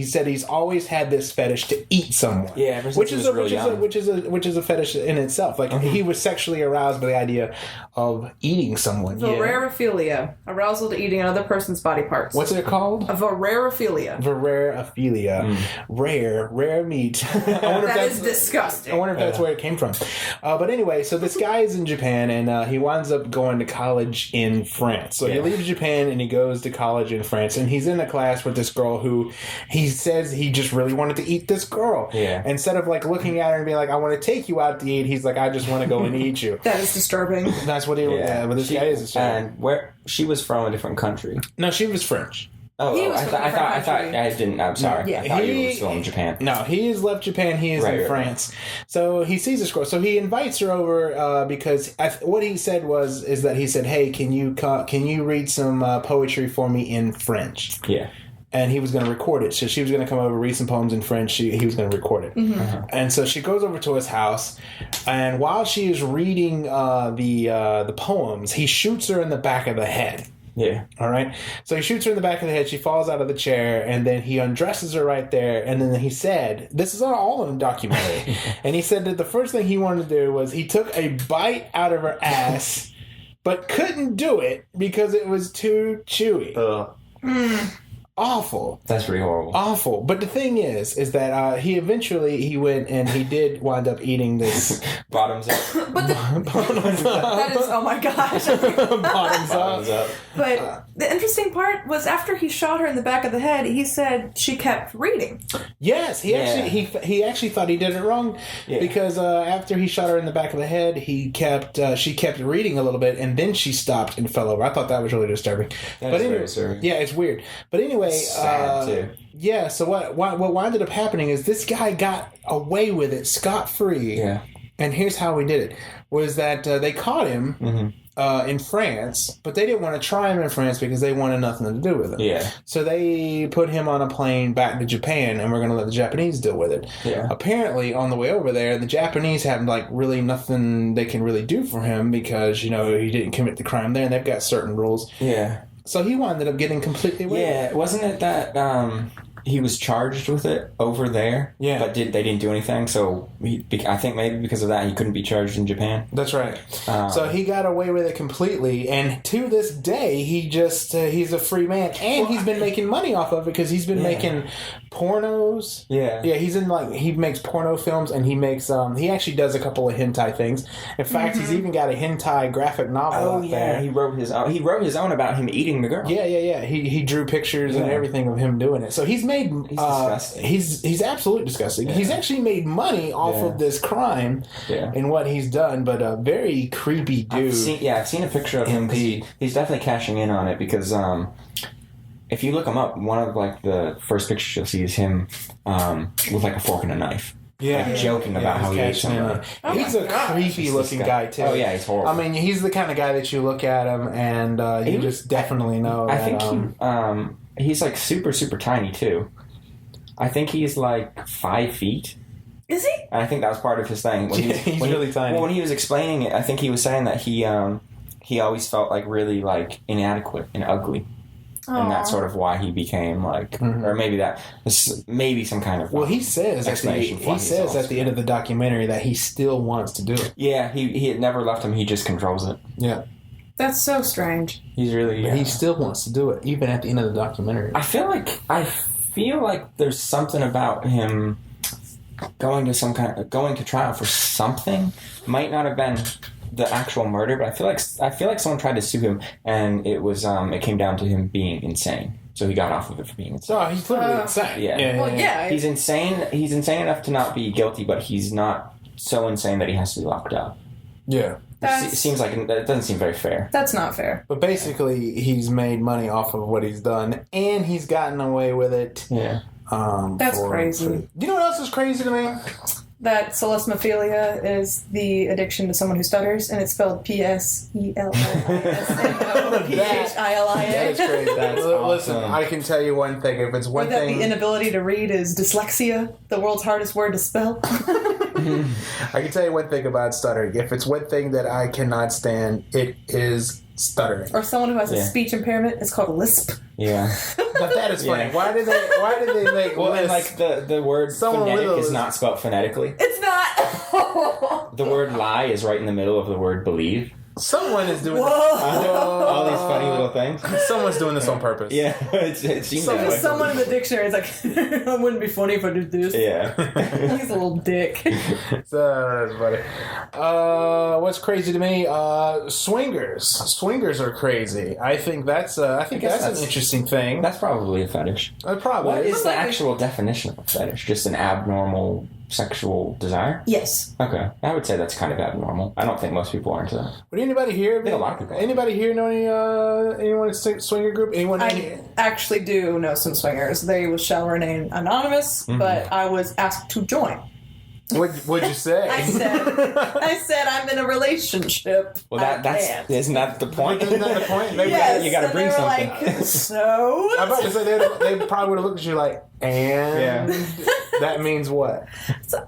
said he's always had this fetish to eat someone. Yeah, which is a fetish in itself. He was sexually aroused by the idea of eating someone. Vorarophilia, arousal to eating another person's body parts. What's it called? A vorarophilia. Vorarophilia. Rare meat. That is disgusting. I wonder if that's where it came from. But anyway, so this guy is in Japan, and he winds up going to college in France. So he leaves Japan and he goes to college in France, and he's in a class with this girl who he says he just really wanted to eat this girl. Yeah. Instead of looking at her and being like, I want to take you out to eat, he's like, I just want to go and eat you. That is disturbing. That's what he but this guy is disturbing. And where she was from a different country. No, she was French. Oh, I thought I didn't. I'm sorry. Yeah. I thought you were still in Japan. No, he has left Japan. He is in France. So he sees this girl. So he invites her over because what he said is that he said, "Hey, can you read some poetry for me in French?" Yeah. And he was going to record it. So she was going to come over, read some poems in French. He was going to record it. Mm-hmm. Uh-huh. And so she goes over to his house, and while she is reading the poems, he shoots her in the back of the head. Yeah. All right. So he shoots her in the back of the head. She falls out of the chair, and then he undresses her right there. And then he said, this is all in the documentary, and he said that the first thing he wanted to do was he took a bite out of her ass, but couldn't do it because it was too chewy. Awful. That's pretty horrible. Awful. But the thing is that he went and he did wind up eating this. Bottoms up. But Bottoms up. that is, oh my gosh. Bottoms up. But the interesting part was after he shot her in the back of the head, he said she kept reading. Yes, he actually thought he did it wrong because after he shot her in the back of the head, she kept reading a little bit, and then she stopped and fell over. I thought that was really disturbing. Very disturbing. Yeah, it's weird. But anyway, sad too. Yeah. So what wound up happening is this guy got away with it scot-free. Yeah. And here's how he did it: was that they caught him in France, but they didn't want to try him in France because they wanted nothing to do with him. Yeah. So they put him on a plane back to Japan, and we're going to let the Japanese deal with it. Yeah. Apparently, on the way over there, the Japanese have really nothing they can really do for him because he didn't commit the crime there, and they've got certain rules. Yeah. So he wound up getting completely away. Yeah, wasn't it that he was charged with it over there? Yeah. But they didn't do anything, so I think maybe because of that he couldn't be charged in Japan. That's right. So he got away with it completely, and to this day, he's a free man, and he's been making money off of it because he's been making pornos. Yeah. Yeah, he makes porno films, and he makes he actually does a couple of hentai things. In fact, he's even got a hentai graphic novel out there. He wrote his own about him eating the girl. Yeah. He drew pictures and everything of him doing it. So he's made disgusting. He's absolutely disgusting. Yeah. He's actually made money off of this crime and what he's done, but a very creepy dude. I've seen a picture of him. He's definitely cashing in on it because if you look him up, one of the first pictures you'll see is him with a fork and a knife. Yeah, joking about how he ate somebody. He's a creepy looking guy too. Oh yeah, he's horrible. I mean, he's the kind of guy that you look at him and you just definitely know. I think he's super super tiny too. I think he's 5 feet. Is he? And I think that was part of his thing. He's really tiny. Well, when he was explaining it, I think he was saying that he always felt like really like inadequate and ugly. Aww. And that's sort of why he became like, or maybe that was maybe some kind of. Well, he says at the end of the documentary that he still wants to do it. Yeah, he had never left him. He just controls it. Yeah, that's so strange. He's really. But he still wants to do it, even at the end of the documentary. I feel like there's something about him going to trial for something. Might not have been the actual murder, but I feel like someone tried to sue him, and it came down to him being insane. So he got off of it for being insane. Oh, he's literally insane. Yeah. He's insane. He's insane enough to not be guilty, but he's not so insane that he has to be locked up. Yeah. It seems like it doesn't seem very fair. That's not fair. But basically, he's made money off of what he's done, and he's gotten away with it. Yeah. That's crazy. Do you know what else is crazy to me? That solesmophilia is the addiction to someone who stutters, and it's spelled P-S-E-L-I-S-M-O-P-H-I-L-I-A. That is crazy. That's Listen, awesome. I can tell you one thing. If it's one or that thing... the inability to read is dyslexia, the world's hardest word to spell. I can tell you one thing about stuttering. If it's one thing that I cannot stand, it is stuttering. Or someone who has a speech impairment, it's called a lisp. Yeah. But that is funny. Yeah. Why did they make well, and like the word phonetic is not spelled phonetically. It's not. The word lie is right in the middle of the word believe. Someone is doing all these funny little things. Someone's doing this on purpose. Yeah, it seems that way. Someone in the dictionary is like, it wouldn't be funny if I did this. Yeah. He's a little dick. That's funny. What's crazy to me? Swingers. Swingers are crazy. I think that's an interesting thing. That's probably a fetish. Probably. What is the actual definition of a fetish? Just an abnormal sexual desire? Yes. Okay. I would say that's kind of abnormal. I don't think most people are into that. Would anybody here? I think a lot of people. Anybody here know anyone in a swinger group? I actually do know some swingers. They shall remain anonymous, but I was asked to join. What'd you say? I said I'm in a relationship. Well, isn't that the point? Isn't that the point? Yes, you got to bring something. Like, so I'm about to say they probably would have looked at you like, and that means what? So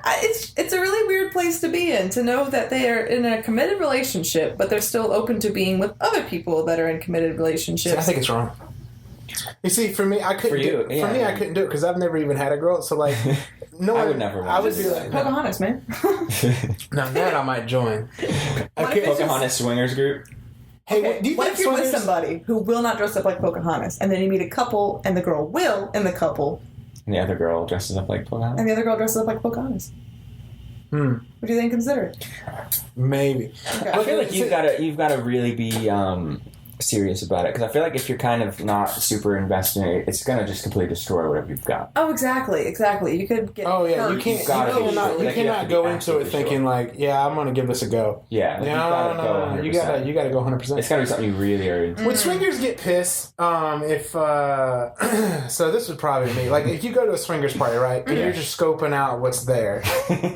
it's a really weird place to be in, to know that they are in a committed relationship, but they're still open to being with other people that are in committed relationships. See, I think it's wrong. You see, for me, I couldn't do it. For me, I couldn't do it because I've never even had a girl. So, like, no, I would never. I would be like, Pocahontas, man. Now that I might join. Pocahontas swingers group. Hey, okay, do you what think if you're with somebody who will not dress up like Pocahontas, and then you meet a couple, and the girl will in the couple, and the other girl dresses up like Pocahontas, and the other girl dresses up like Pocahontas? What do you think? Consider it. Maybe. Okay. I feel like you've got to really be serious about it, because I feel like if you're kind of not super invested in it, it's gonna just completely destroy whatever you've got. Oh, exactly. You could get. Oh yeah, hurt. you cannot go into it thinking like, yeah, I'm gonna give this a go. Yeah, no. You gotta go 100%. It's gotta be something you really are into. Would swingers get pissed if so this would probably be like if you go to a swingers party, right, and you're just scoping out what's there,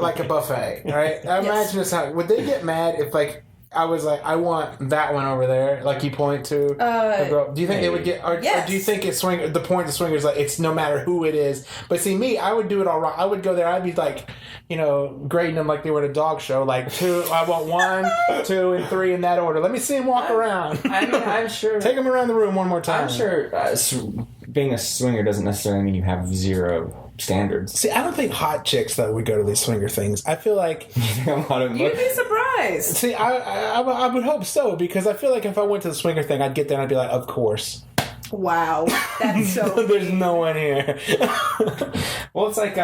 like a buffet, right? I imagine this how would they get mad if like I was like, I want that one over there. Like you point to a girl. Do you think they would get? Or do you think it's the point of swingers like it's no matter who it is? But see, me, I would do it all wrong. I would go there. I'd be like, grading them like they were at a dog show. Like 2, I want 1, 2, and 3 in that order. Let me see them walk around. I mean, I'm sure. Take them around the room one more time. I'm sure being a swinger doesn't necessarily mean you have zero standards. See, I don't think hot chicks though would go to these swinger things. I feel like you'd be surprised. See, I would hope so, because I feel like if I went to the swinger thing, I'd get there and I'd be like, of course. Wow, that's so. There's no one here. Well, it's like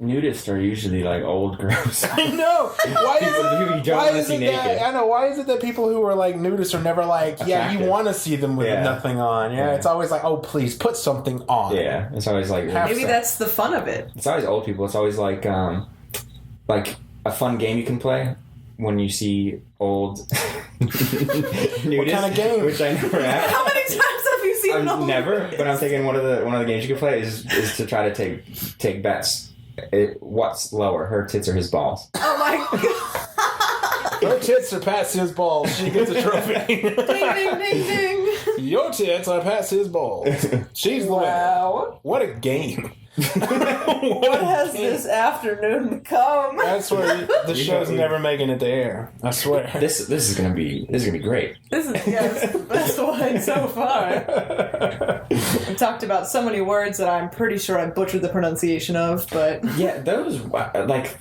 nudists are usually like old girls. I know. Why you don't want to see naked. I know. Why is it that people who are like nudists are never like, attractive. You want to see them with nothing on? Yeah, it's always like, oh, please put something on. Yeah, it's always like maybe that's the fun of it. It's always old people. It's always like a fun game you can play when you see old nudists. What kind of game? Which I never have. How many times have you seen an old never, but I'm thinking one of the games you can play is to try to take bets. What's lower, her tits or his balls? Oh my god! Her tits are past his balls. She gets a trophy. Ding ding ding ding. Your tits are past his balls. She's the winner. What a game. What has this afternoon become? I swear the show's never making it to air. I swear. This is gonna be great. This is the best one so far. We talked about so many words that I'm pretty sure I butchered the pronunciation of, but yeah, those like,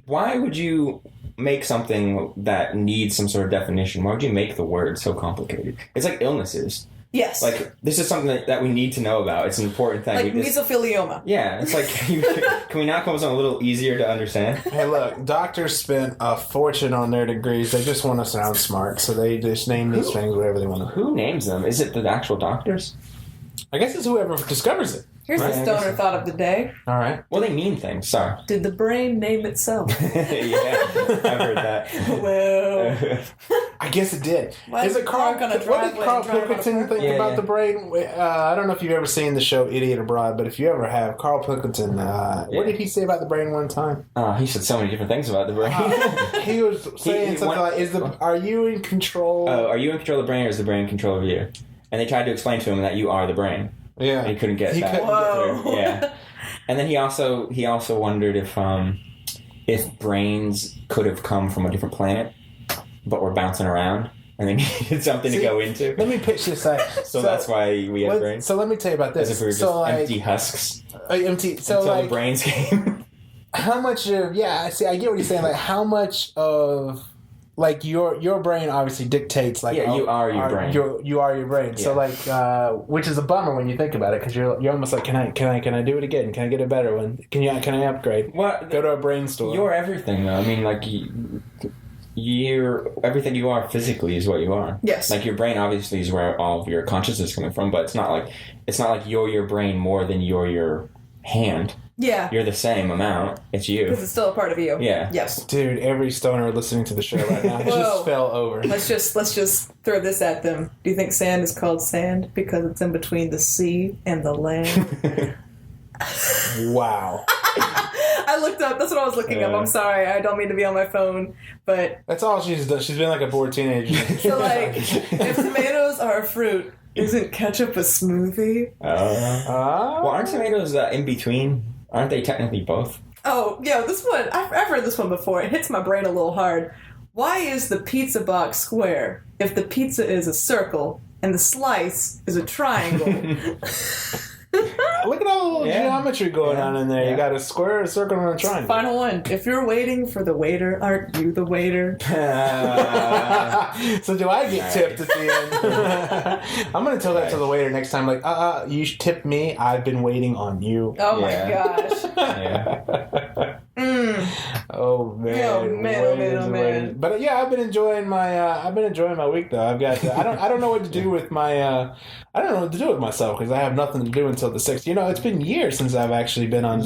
why would you make something that needs some sort of definition? Why would you make the word so complicated? It's like illnesses. Yes. Like, this is something that we need to know about. It's an important thing. Like mesothelioma. Yeah, it's like, can we not come up with something a little easier to understand? Hey, look, doctors spent a fortune on their degrees. They just want to sound smart, so they just name these things whatever they want to. Who names them? Is it the actual doctors? I guess it's whoever discovers it. Here's the stoner thought of the day. All right. Well, they mean things. Sorry. Did the brain name itself? Yeah, I've heard that. Well, I guess it did. Why Is it Carl? What did Carl Pilkington think about the brain? I don't know if you've ever seen the show Idiot Abroad, but if you ever have, Carl Pilkington, what did he say about the brain one time? He said so many different things about the brain. He was saying something like, "Are you in control? Are you in control of the brain, or is the brain in control of you?" And they tried to explain to him that you are the brain. Yeah, and he couldn't get that. Whoa. Yeah, and then he also wondered if brains could have come from a different planet, but were bouncing around, and they needed something to go into. Let me pitch this out. So that's why we had brains. So let me tell you about this. As if we were just empty husks. Empty. So until like the brains came. How much of I get what you're saying. Like how much of like your brain obviously dictates like you are your brain. You are your brain. Yeah. So like which is a bummer when you think about it because you're almost like can I do it again? Can I get a better one? Can I upgrade? What? Go to a brain store. You're everything though. I mean like you're everything you are physically is what you are. Yes. Like your brain obviously is where all of your consciousness is coming from, but it's not like you're your brain more than you're your hand. Yeah. You're the same amount. It's you. Because it's still a part of you. Yeah. Yes. Dude, every stoner listening to the show right now just fell over. Let's just throw this at them. Do you think sand is called sand because it's in between the sea and the land? Wow. I looked up. That's what I was looking up. I'm sorry. I don't mean to be on my phone, but that's all she's done. She's been like a bored teenager. So like, if tomatoes are a fruit, isn't ketchup a smoothie? Well, aren't tomatoes in between? Aren't they technically both? Oh, yeah, this one, I've heard this one before. It hits my brain a little hard. Why is the pizza box square if the pizza is a circle and the slice is a triangle? Look at all the geometry going on in there. Yeah. You got a square, a circle, and a triangle. Final one. If you're waiting for the waiter, aren't you the waiter? So do I get tipped at the end? I'm going to tell that to the waiter next time. Like, you tipped me. I've been waiting on you. Oh, my gosh. Yeah. Oh man. But I've been enjoying my week though. I've got I don't know what to do with my I don't know what to do with myself because I have nothing to do until the 6th. You know, it's been years since I've actually been on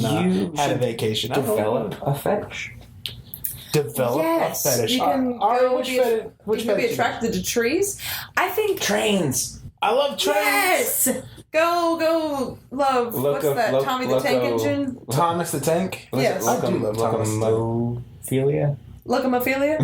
had a vacation. Develop a fetish. Develop a fetish. You can which be attracted to trees. I think trains. I love trains. Yes. Go love. What's that? Tommy the Tank Engine? Thomas the Tank? Yes. I do love Thomas the Tank. Locomophilia?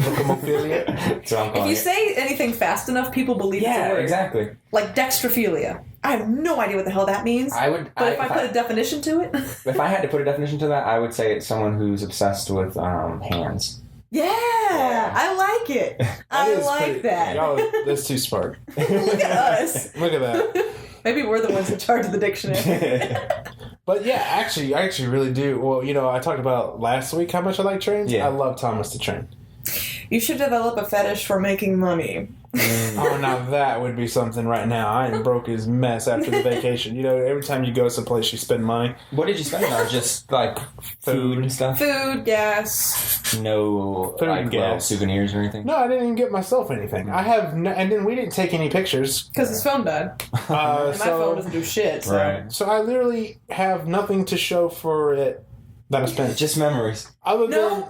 If you say anything fast enough, people believe it's a word. Yeah, exactly. Like dextrophilia. I have no idea what the hell that means. But if I put a definition to it... If I had to put a definition to that, I would say it's someone who's obsessed with hands. Yeah, I like it. I like that. Y'all, that's too smart. Look at us. Look at that. Maybe we're the ones in charge of the dictionary. But yeah, I actually really do. Well, you know, I talked about last week how much I like trains. Yeah. I love Thomas the Train. You should develop a fetish for making money. Oh, now that would be something right now. I am broke as mess after the vacation. You know, every time you go someplace, you spend money. What did you spend on? Just like food and stuff? Food, gas. No little souvenirs or anything? No, I didn't even get myself anything. I have and then we didn't take any pictures. Because his phone died. And my phone doesn't do shit. So. Right. So I literally have nothing to show for it that I spent. Just memories.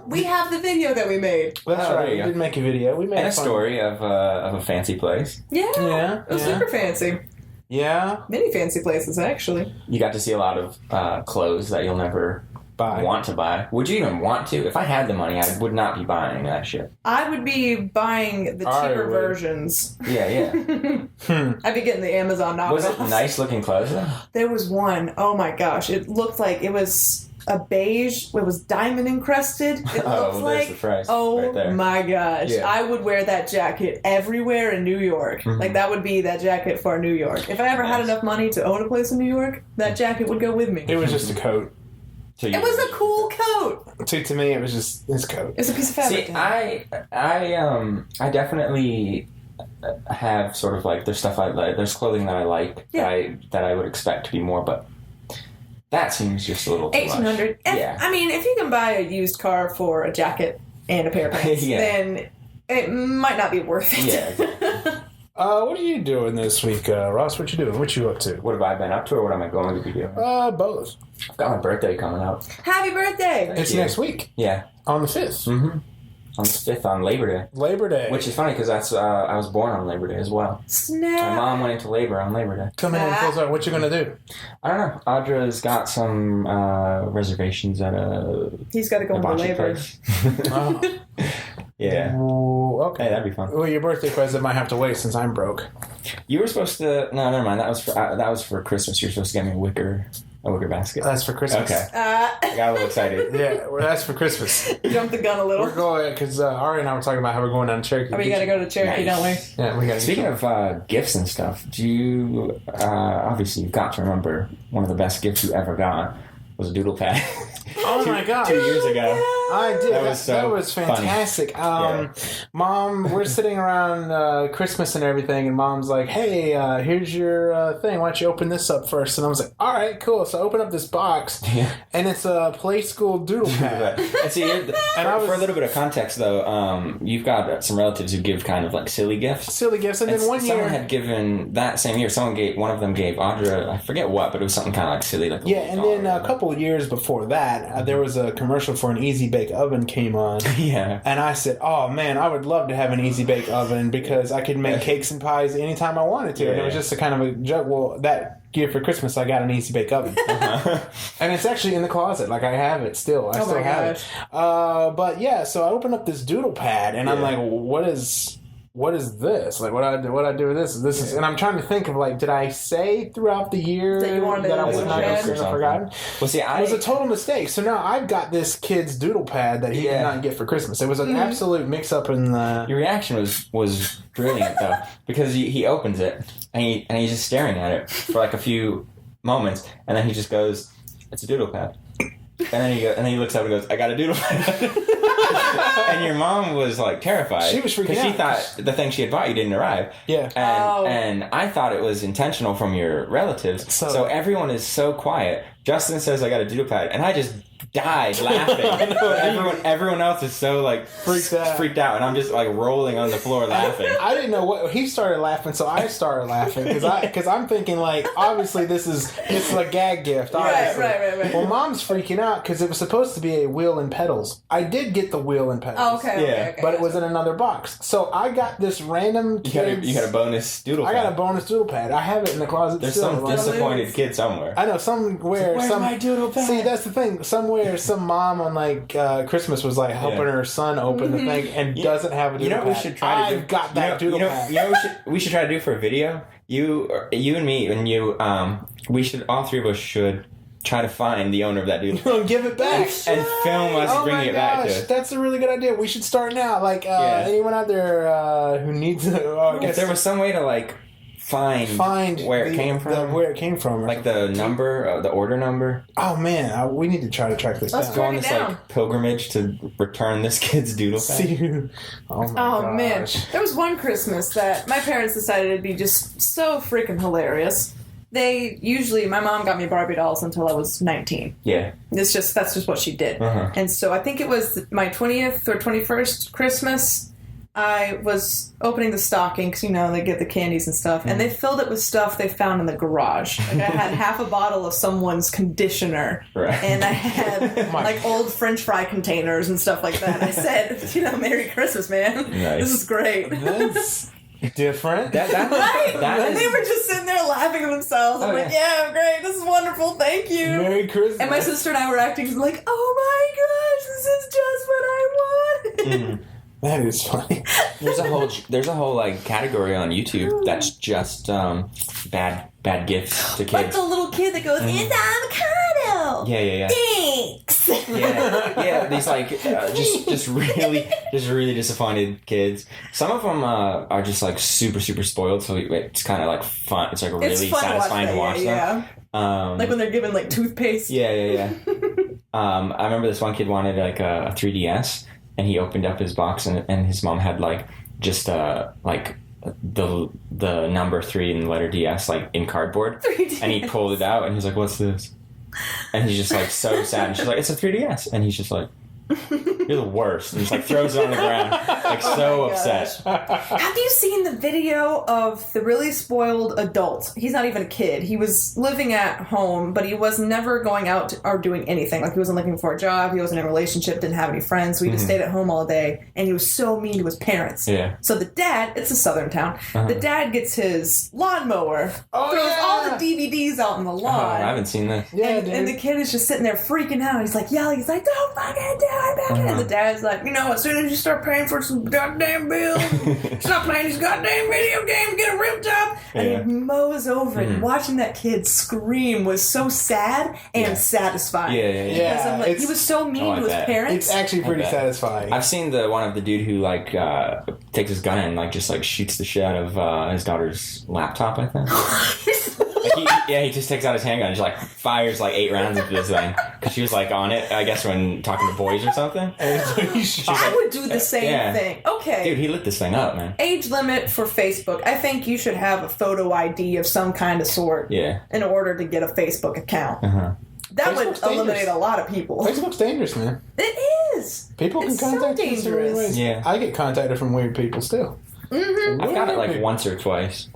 We have the video that we made. That's right. We did make a video. We made a story of a fancy place. Yeah. It was super fancy. Yeah. Many fancy places, actually. You got to see a lot of clothes that you'll never buy. Want to buy? Would you even want to? If I had the money, I would not be buying that shit. I would be buying the cheaper versions. Yeah. I'd be getting the Amazon knockoffs. Was it nice looking clothes though? There was one. Oh my gosh. It looked like it was a beige. It was diamond encrusted. It looked like. The price oh right there. my gosh. Yeah. I would wear that jacket everywhere in New York. Mm-hmm. Like that would be that jacket for New York. If I ever had enough money to own a place in New York, that jacket would go with me. It was just a coat. So it was a cool coat. To me, it was just his coat. It's a piece of fabric. See, I definitely have sort of like there's stuff I like. There's clothing that I like that I would expect to be more, but that seems just a little too much. $1,800. Yeah. I mean, if you can buy a used car for a jacket and a pair of pants, then it might not be worth it. Yeah. Exactly. What are you doing this week, Ross? What you doing? What you up to? What have I been up to, or what am I going to be doing? Both. I've got my birthday coming up. Happy birthday! It's next week. Yeah. On the 5th. Mm-hmm. On the 5th, on Labor Day. Labor Day. Which is funny, because that's I was born on Labor Day as well. Snap! My mom went into labor on Labor Day. Come in and close out. What you going to do? I don't know. Audra's got some reservations at a... He's got to go into labor. Place. Oh. Yeah. Ooh, okay. Hey, that'd be fun. Well, your birthday present might have to wait since I'm broke. You were supposed to... No, never mind. That was for Christmas. You were supposed to get me a wicker basket. That's for Christmas. Okay. I got a little excited. Yeah, well, that's for Christmas. Jumped the gun a little. We're going, because Ari and I were talking about how we're going down to Cherokee. Oh, we got to go to Cherokee, don't we? Yeah, we got to. Speaking of gifts and stuff, do you... obviously, you've got to remember one of the best gifts you ever got was a doodle pad. Oh my God. 2 years ago. I did. That was fantastic. Yeah. Mom, we're sitting around Christmas and everything, and Mom's like, hey, here's your thing. Why don't you open this up first? And I was like, all right, cool. So I open up this box, and it's a Play School doodle pad. And see, for a little bit of context, though, you've got some relatives who give kind of like silly gifts. And then one year... Someone had given, that same year, one of them gave Audra, I forget what, but it was something kind of like silly. Like and then a couple of years before that, there was a commercial for an Easy Bake Oven came on. Yeah. And I said, oh man, I would love to have an Easy Bake Oven because I could make cakes and pies anytime I wanted to. Yeah. And it was just a kind of a joke. Well, that year for Christmas, I got an Easy Bake Oven. And it's actually in the closet. Like, I have it still. I still have it. But yeah, so I opened up this doodle pad and I'm like, what is this? Like, what I do with this? This is, and I'm trying to think of like, did I say throughout the year that I was not going to forgotten? Well, see, it was a total mistake. So now I've got this kid's doodle pad that he did not get for Christmas. It was an absolute mix-up in the... Your reaction was brilliant though, because he opens it and he's just staring at it for like a few moments, and then he just goes, "It's a doodle pad." And then he looks up and goes, "I got a doodle pad." And your mom was like terrified. She was freaking out. Because she thought the thing she had bought you didn't arrive. Yeah. And I thought it was intentional from your relatives. So everyone is so quiet. Justin says, "I got a doodle pad." And I just died laughing. Everyone else is so like freaked out. And I'm just like rolling on the floor laughing. I didn't know what... He started laughing, so I started laughing. Because I'm thinking like, obviously it's a gag gift. Obviously. Right. Well, Mom's freaking out because it was supposed to be a wheel and pedals. I did get the wheel and pedals. Oh, okay. But it was in another box. So I got this random You got a bonus doodle pad. I got a bonus doodle pad. I have it in the closet. There's still. some disappointed kid somewhere. I know, somewhere. Where's my doodle pad? See, that's the thing. Somewhere, some mom on like Christmas was like helping her son open the thing and doesn't have a doodle pad. We should try to do? I've got that doodle pad. You know what we should try to do for a video? You and me and you, we should, all three of us should try to find the owner of that doodle. Give it back. And film us bringing it back to us. That's a really good idea. We should start now. Like, anyone out there who needs if there was some way to like find where it came from. Where it came from. Like the number, the order number. Oh man, we need to try to track this down. Let's go on this like pilgrimage to return this kid's doodle pad. Oh man. There was one Christmas that my parents decided it'd be just so freaking hilarious. My mom got me Barbie dolls until I was 19. Yeah. That's just what she did. And so I think it was my 20th or 21st Christmas. I was opening the stocking because, they get the candies and stuff, and they filled it with stuff they found in the garage. Like, I had half a bottle of someone's conditioner, and I had, like, old French fry containers and stuff like that. I said, Merry Christmas, man. Nice. This is great. different. Right? That is, They were just sitting there laughing at themselves. I'm like, yeah, great, this is wonderful, thank you. Merry Christmas. And my sister and I were acting like, oh my gosh, this is just what I wanted. That is funny. There's a whole like category on YouTube that's just bad gifts to kids. Like the little kid that goes, it's avocado. Yeah. Thanks. Yeah. These like just really disappointed kids. Some of them are just like super spoiled, so it's kind of like fun. It's like really satisfying to watch them. Like when they're given like toothpaste. Yeah. I remember this one kid wanted like a 3DS, and he opened up his box, and his mom had like just like the number 3 in the letter DS like in cardboard, 3DS. And he pulled it out, and he's like, "What's this?" And he's just like so sad, and she's like, "It's a 3DS," and he's just like, "You're the worst," and just like throws it on the ground, like so upset. Have you seen the video of the really spoiled adult? He's not even a kid. He was living at home, but he was never going out or doing anything. Like, he wasn't looking for a job, he wasn't in a relationship, didn't have any friends, so he just stayed at home all day, and he was so mean to his parents. Yeah. So the dad, it's a southern town, the dad gets his lawnmower, throws all the DVDs out on the lawn. I haven't seen this. And the kid is just sitting there freaking out. He's like yelling, he's like, don't fucking do it. And the dad's like, as soon as you start paying for some goddamn bills, stop playing these goddamn video games, get a real job. And he mows over it. Watching that kid scream was so sad and satisfying. Yeah. I'm like, he was so mean to his parents. It's actually pretty satisfying. I've seen the one of the dude who like takes his gun and like just like shoots the shit out of his daughter's laptop, I think. He just takes out his handgun and just like fires like 8 rounds into this thing because she was like on it, I guess, when talking to boys or something. I would do the same thing. Okay. Dude, he lit this thing up, man. Age limit for Facebook. I think you should have a photo ID of some kind of sort in order to get a Facebook account. That Facebook's would eliminate a lot of people. Facebook's dangerous, man. It is. People can contact you in so many ways. Yeah. I get contacted from weird people still. I've got it like once or twice.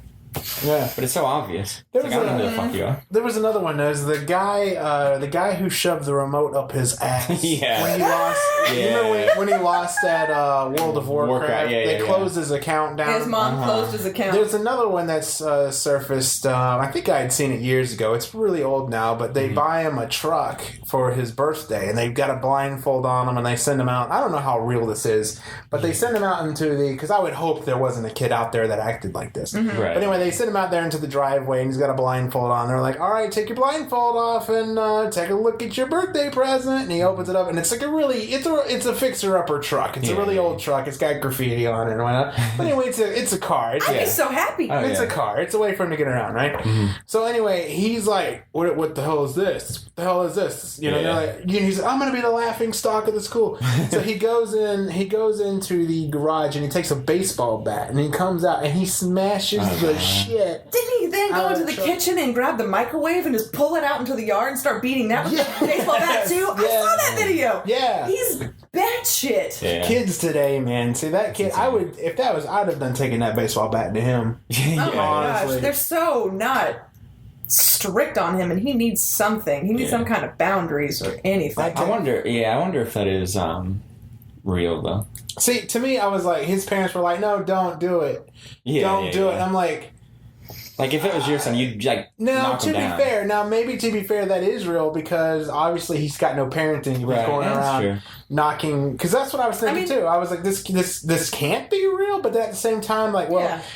Yeah, but it's so obvious. There was like, I don't know who the fuck you are. There was another one. There's the guy who shoved the remote up his ass. When he lost. You remember when he lost at World of Warcraft? They closed his account down. His mom closed his account. There's another one that's surfaced. I think I had seen it years ago. It's really old now, but they buy him a truck for his birthday, and they've got a blindfold on him, and they send him out. I don't know how real this is, but they send him out into because I would hope there wasn't a kid out there that acted like this. Right. But anyway, they send him out there into the driveway, and he's got a blindfold on. They're like, all right, take your blindfold off and take a look at your birthday present. And he opens it up, and it's like it's a fixer-upper truck. It's a really old truck. It's got graffiti on it and whatnot. But anyway, it's a car. I'd be so happy. It's a car. It's a way for him to get around, right? So anyway, he's like, what the hell is this? What the hell is this? You know, they're like, he's like, I'm going to be the laughing stock of the school. So he goes into the garage, and he takes a baseball bat, and he comes out, and he smashes the shit. Didn't he then go into the kitchen and grab the microwave and just pull it out into the yard and start beating that with the baseball bat too? I saw that video. Yeah. He's batshit. Yeah. Kids today, man. See, that kid, I'd have done taking that baseball bat to him. Oh my gosh. They're so not strict on him, and he needs something. He needs some kind of boundaries or anything. I wonder if that is real though. See, to me, I was like, his parents were like, no, don't do it. Don't do it. And I'm like, if it was your son, you'd like knock him down. Maybe to be fair, that is real because obviously he's got no parenting. He's going around knocking. Because that's what I was thinking too. I was like, this can't be real, but at the same time,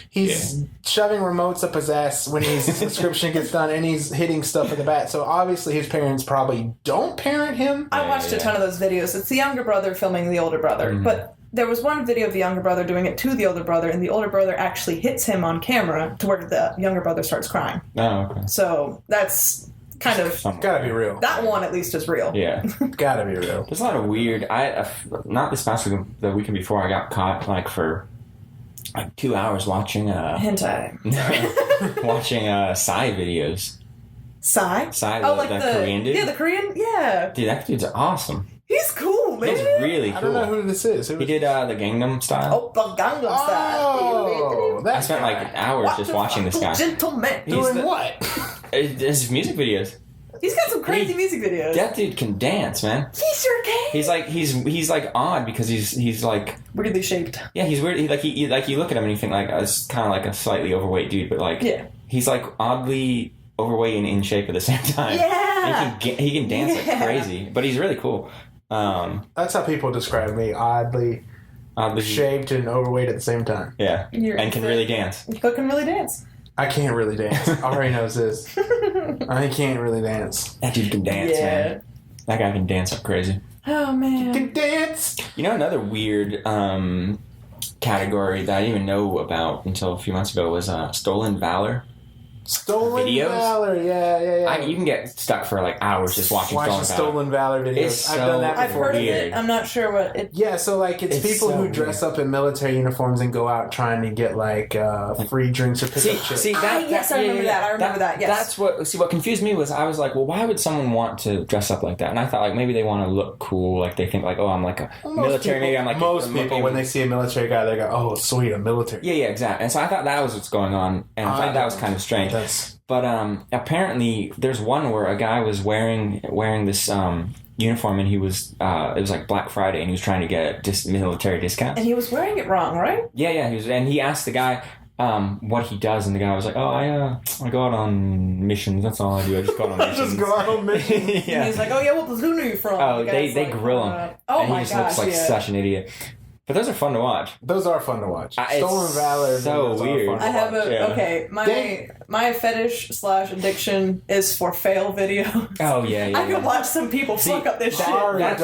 he's shoving remotes up his ass when his subscription gets done, and he's hitting stuff with the bat. So obviously his parents probably don't parent him. I watched a ton of those videos. It's the younger brother filming the older brother, but there was one video of the younger brother doing it to the older brother, and the older brother actually hits him on camera to where the younger brother starts crying. Oh, okay. So that's kind of gotta be real. That one at least is real. Yeah, gotta be real. There's a lot of weird. Not this past week, the weekend before, I got caught for 2 hours watching hentai. Watching Psy videos. Psy? The Korean dude. Yeah, the Korean. Yeah. Dude, that dude's awesome. He's cool, man. He's really cool. I don't know who this is. He did the Gangnam Style. Oh, the Gangnam Style. I spent hours just watching this guy. Gentleman. Doing what? His music videos. He's got some crazy music videos. That dude can dance, man. He sure can. He's like odd because he's like weirdly shaped. Yeah, he's weird. You look at him and you think like it's kind of like a slightly overweight dude, but like he's like oddly overweight and in shape at the same time. Yeah, and he can dance like crazy, but he's really cool. That's how people describe me: oddly shaped and overweight at the same time. Yeah, and can really dance. You can really dance. I can't really dance. Ari knows this. I can't really dance. That dude can dance, man. That guy can dance like crazy. Oh, man. You can dance! You know, another weird category that I didn't even know about until a few months ago was stolen valor. Stolen videos? Valor, yeah. You can get stuck for like hours just watching Stolen Valor videos. I've done that before. I've heard of it. I'm not sure what it... Yeah, so like it's people who dress up in military uniforms and go out trying to get like free drinks or pick up shit. Yes, I remember that. I remember that. Yes. That's what confused me was I was like, well, why would someone want to dress up like that? And I thought like maybe they want to look cool, like they think like, oh, I'm like a military. Maybe I'm like most people when they see a military guy, they go, oh, sweet, a military. Yeah, exactly. And so I thought that was what's going on, and I thought that was kind of strange. But apparently, there's one where a guy was wearing this uniform, and he was it was like Black Friday, and he was trying to get military discounts. And he was wearing it wrong, right? Yeah. He asked the guy what he does, and the guy was like, "Oh, I go out on missions. That's all I do. I just go out on missions. Just go out on missions." And he's like, "Oh yeah, what platoon are you from?" Oh, they grill him. And he just looks like such an idiot. But those are fun to watch. Those are fun to watch. Stolen Valor. So weird. I have my fetish / addiction is for fail video. Oh yeah. I can watch some people fuck up this shit. That's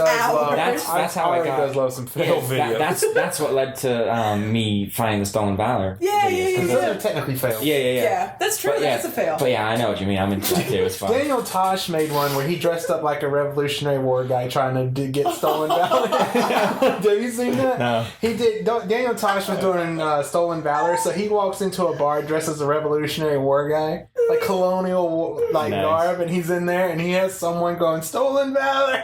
how I got. Does love some fail videos. That's what led to me finding the Stolen Valor. Yeah. Those are technically fails. Yeah, that's true. That's a fail. But yeah, I know what you mean. I'm into that too. It's fun. Daniel Tosh made one where he dressed up like a Revolutionary War guy trying to get Stolen Valor. Have you seen that? No. He did. Daniel Tosh was doing Stolen Valor, so he walks into a bar dressed as a Revolutionary War guy, like colonial garb, and he's in there, and he has someone going Stolen Valor.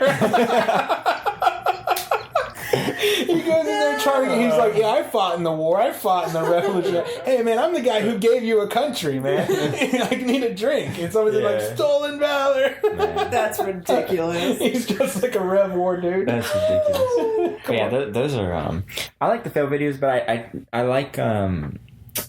He goes in there trying. He's like, "Yeah, I fought in the war. I fought in the Revolution. Hey, man, I'm the guy who gave you a country, man. I need a drink." And somebody's like, "Stolen Valor." That's ridiculous. He's just like a Rev War dude. That's ridiculous. But those are. I like the fail videos, but I like.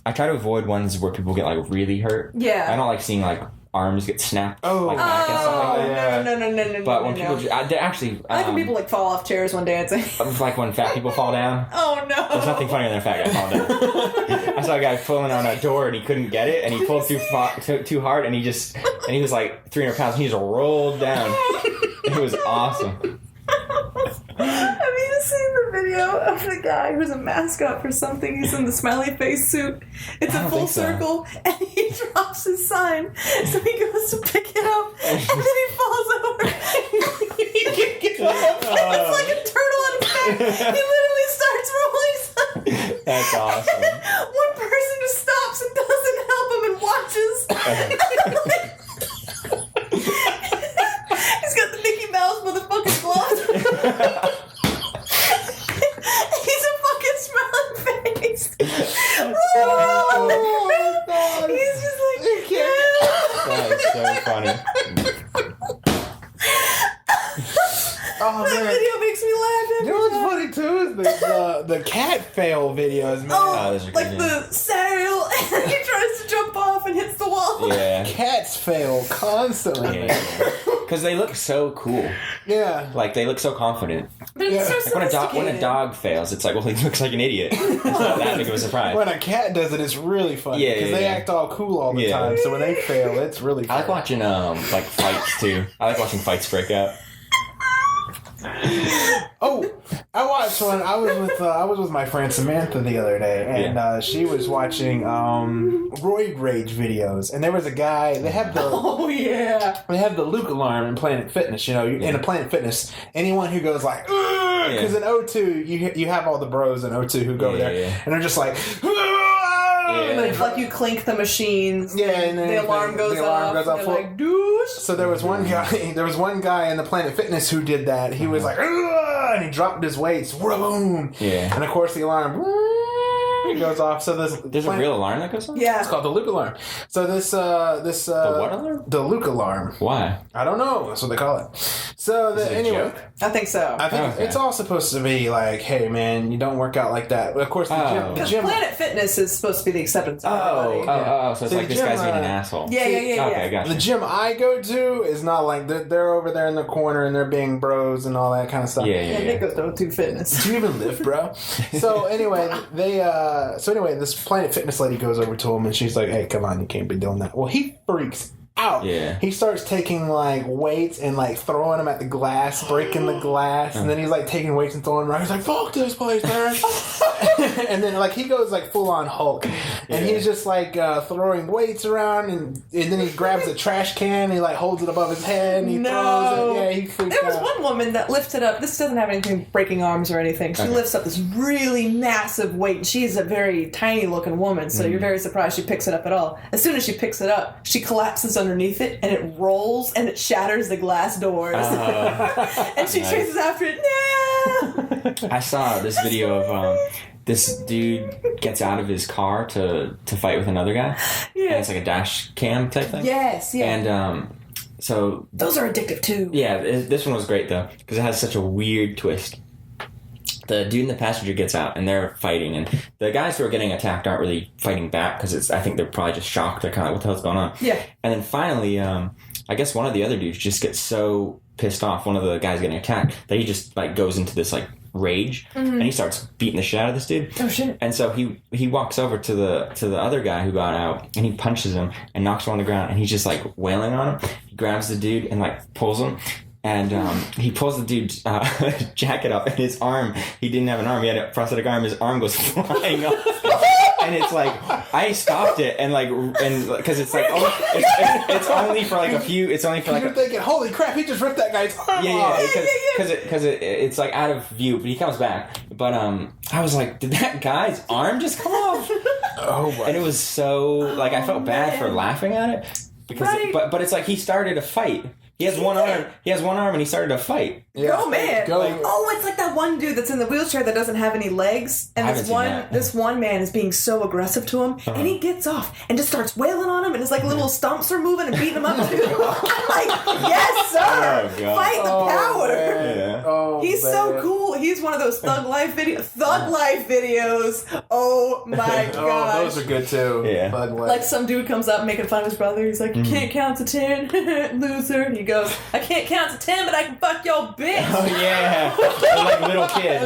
I try to avoid ones where people get like really hurt. Yeah. I don't like seeing like arms get snapped. Like back and stuff like that. No. But when people, they actually, I like when people like fall off chairs when dancing. Like when fat people fall down. Oh no! There's nothing funnier than a fat guy falling down. I saw a guy pulling on a door and he couldn't get it, and he pulled too hard, and he was like 300 pounds, and he just rolled down. It was awesome. Have you seen the video of the guy who's a mascot for something? He's in the smiley face suit. It's a full circle, and he drops his sign. So he goes to pick it up, and then he falls over. It's like a turtle on his back. He literally starts rolling. That's awesome. One person just stops and doesn't help him and watches. He's got the Mickey Mouse motherfucking gloves. He's a fucking smiling face. Oh my God. He's just like, That is so funny. Oh, that man. video makes me laugh. You know what's funny too is the cat fail videos, man. Like the sail, and he tries to jump off and hits the wall. Yeah. Cats fail constantly. Because they look so cool. Yeah. Like they look so confident. But it's so like when a dog fails, it's like, well, he looks like an idiot. It's not that big of a surprise. When a cat does it, it's really funny. Because they act all cool all the time. So when they fail, it's really funny. I like watching like fights too. I like watching fights break out. Oh, I watched one. I was with my friend Samantha the other day, and she was watching roid rage videos. And there was a guy. They have the they have the Luke alarm in Planet Fitness. You know, in a Planet Fitness, anyone who goes like, because in O2 you have all the bros in O2 who go there, and they're just like. Like you clink the machines. Yeah, and then the alarm goes off. Like, douche. So there was one guy. There was one guy in the Planet Fitness who did that. He was like, and he dropped his weights. Boom. Yeah. And of course the alarm. It goes off. So there's a real alarm that goes off? Yeah. It's called the Luke alarm. So the what alarm? The Luke alarm. Why? I don't know. That's what they call it. So anyway, I think so. I think it's all supposed to be like, hey man, you don't work out like that. Of course, the gym. Planet Fitness is supposed to be the acceptance of everybody. So it's like this guy's being an asshole. Yeah. Okay, gotcha. The gym I go to is not like they're over there in the corner and they're being bros and all that kind of stuff. Yeah. Nick goes to Fitness. Do you even live, bro? So anyway, this Planet Fitness lady goes over to him and she's like, "Hey, come on, you can't be doing that." Well, he freaks out. Yeah. He starts taking like weights and like throwing them at the glass, breaking the glass, and then he's like taking weights and throwing them around. He's like, "Fuck this place, man!" And then like he goes like full on Hulk, and he's just like throwing weights around, and then he grabs a trash can, and he like holds it above his head, and he throws it. Yeah, he freaks out. There was one woman that lifted up. This doesn't have anything breaking arms or anything. She lifts up this really massive weight, and she's a very tiny looking woman, so you're very surprised she picks it up at all. As soon as she picks it up, she collapses underneath it, and it rolls and it shatters the glass doors. And she chases after it. No! I saw this video of this dude gets out of his car to fight with another guy. Yeah. And it's like a dash cam type thing. Yes, yeah. And so those are addictive too. Yeah, this one was great though because it has such a weird twist. The dude in the passenger gets out and they're fighting, and the guys who are getting attacked aren't really fighting back because I think they're probably just shocked. They're kind of like, what the hell's going on? Yeah. And then finally, I guess one of the other dudes just gets so pissed off, one of the guys getting attacked, that he just like goes into this like rage and he starts beating the shit out of this dude. Oh shit. And so he walks over to the other guy who got out and he punches him and knocks him on the ground, and he's just like wailing on him. He grabs the dude and like pulls him. And he pulls the dude's jacket up, and his arm, he didn't have an arm, he had a prosthetic arm, his arm goes flying off. And it's like, I stopped it, and because it's like, it's only for like a few, it's only for like you're thinking, holy crap, he just ripped that guy's arm off. Because it's like out of view, but he comes back. But I was like, did that guy's arm just come off? Oh my. And it was so, like, I felt bad for laughing at it. Because but it's like he started a fight. He has one arm. He has one arm, and he started a fight. Yeah. Go man! Go. It's like that one dude that's in the wheelchair that doesn't have any legs, and this one man is being so aggressive to him, and he gets off and just starts wailing on him, and his like little stumps are moving and beating him up too. I'm like, yes, sir! Fight the power! Yeah. Oh, He's so cool. He's one of those Thug Life videos. Oh my gosh! Oh, those are good too. Yeah. Thug Life. Like some dude comes up making fun of his brother. He's like, "You can't count to 10, loser." He goes, "I can't count to 10, but I can fuck your bitch." Oh yeah, like a little kid.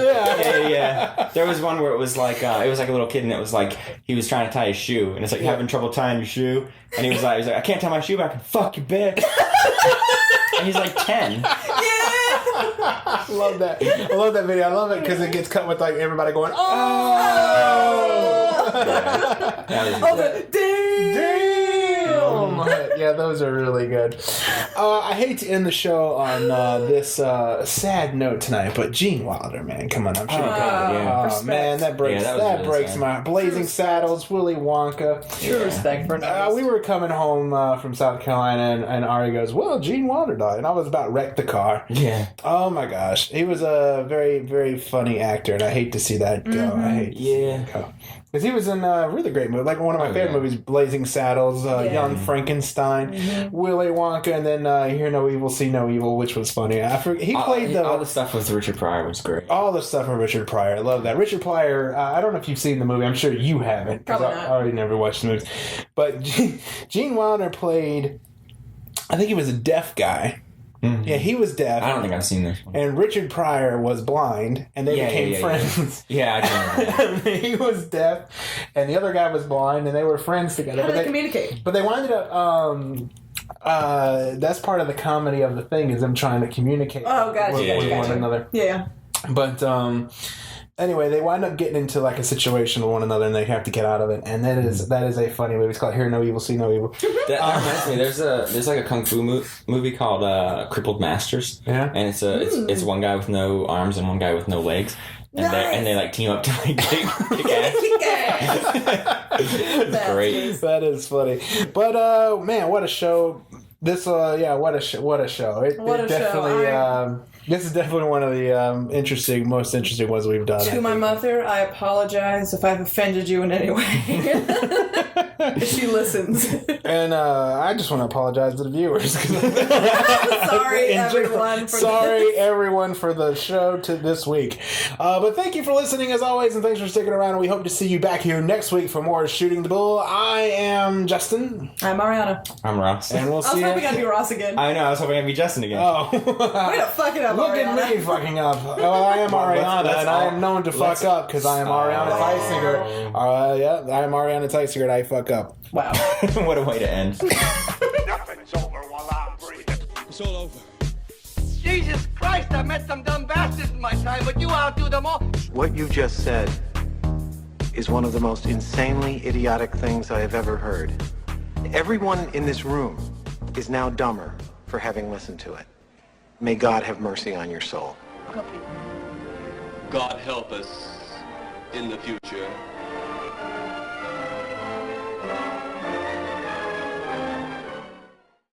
Yeah. There was one where it was like a little kid, and it was like he was trying to tie his shoe, and it's like having trouble tying your shoe, and he was like, "I can't tie my shoe, but I can fuck your bitch." And he's like 10. I love that. I love that video. I love it because it gets cut with like everybody going, "Oh!" Damn! Yeah, those are really good. I hate to end the show on this sad note tonight, but Gene Wilder, man, come on, I'm sure. Man, that breaks really breaks sad. my heart. Blazing Saddles, Willy Wonka. True respect for us. We were coming home from South Carolina, and Ari goes, "Well, Gene Wilder died," and I was about wrecked the car. Yeah. Oh my gosh, he was a very, very funny actor, and I hate to see that go. I hate to see that go. Because he was in a really great movie, like one of my favorite movies, Blazing Saddles, Young Frankenstein, Willy Wonka, and then Hear No Evil, See No Evil, which was funny. He played all the stuff with Richard Pryor was great. All the stuff with Richard Pryor, I love that. Richard Pryor, I don't know if you've seen the movie, I'm sure you haven't. Probably not. I already never watched the movies. But Gene Wilder played, I think he was a deaf guy. Mm-hmm. Yeah, he was deaf. I don't think I've seen this one. And Richard Pryor was blind, and they became friends. Yeah, I know. He was deaf, and the other guy was blind, and they were friends together. How did they communicate? But they winded up. That's part of the comedy of the thing is them trying to communicate with one another. Yeah. But anyway, they wind up getting into like a situation with one another, and they have to get out of it. And that is a funny movie. It's called Hear No Evil, See No Evil. That reminds me. There's like a kung fu movie called Crippled Masters. Yeah, and it's one guy with no arms and one guy with no legs. And they like team up to like kick ass. It's great. That is funny. But man, what a show! This what a show! It definitely This is definitely one of the most interesting ones we've done. To my mother, I apologize if I've offended you in any way. If she listens. And I just want to apologize to the viewers. Sorry, everyone. Everyone for the show this week. But thank you for listening as always, and thanks for sticking around. And we hope to see you back here next week for more Shooting the Bull. I am Justin. I'm Mariana. I'm Ross. And we'll see you. I was hoping I'd be Ross again. I know. I was hoping I'd be Justin again. Oh. Way to fuck it up, Look Ariana. at me fucking up. Well, I am Ariana, and I am known to fuck up because I am Ariana Theisinger. Yeah, I am Ariana Theisinger, and I fuck up. Wow. What a way to end. Nothing's over while I'm breathing. It's all over. Jesus Christ, I met some dumb bastards in my time, but you outdo them all. What you just said is one of the most insanely idiotic things I have ever heard. Everyone in this room is now dumber for having listened to it. May God have mercy on your soul. God help us in the future.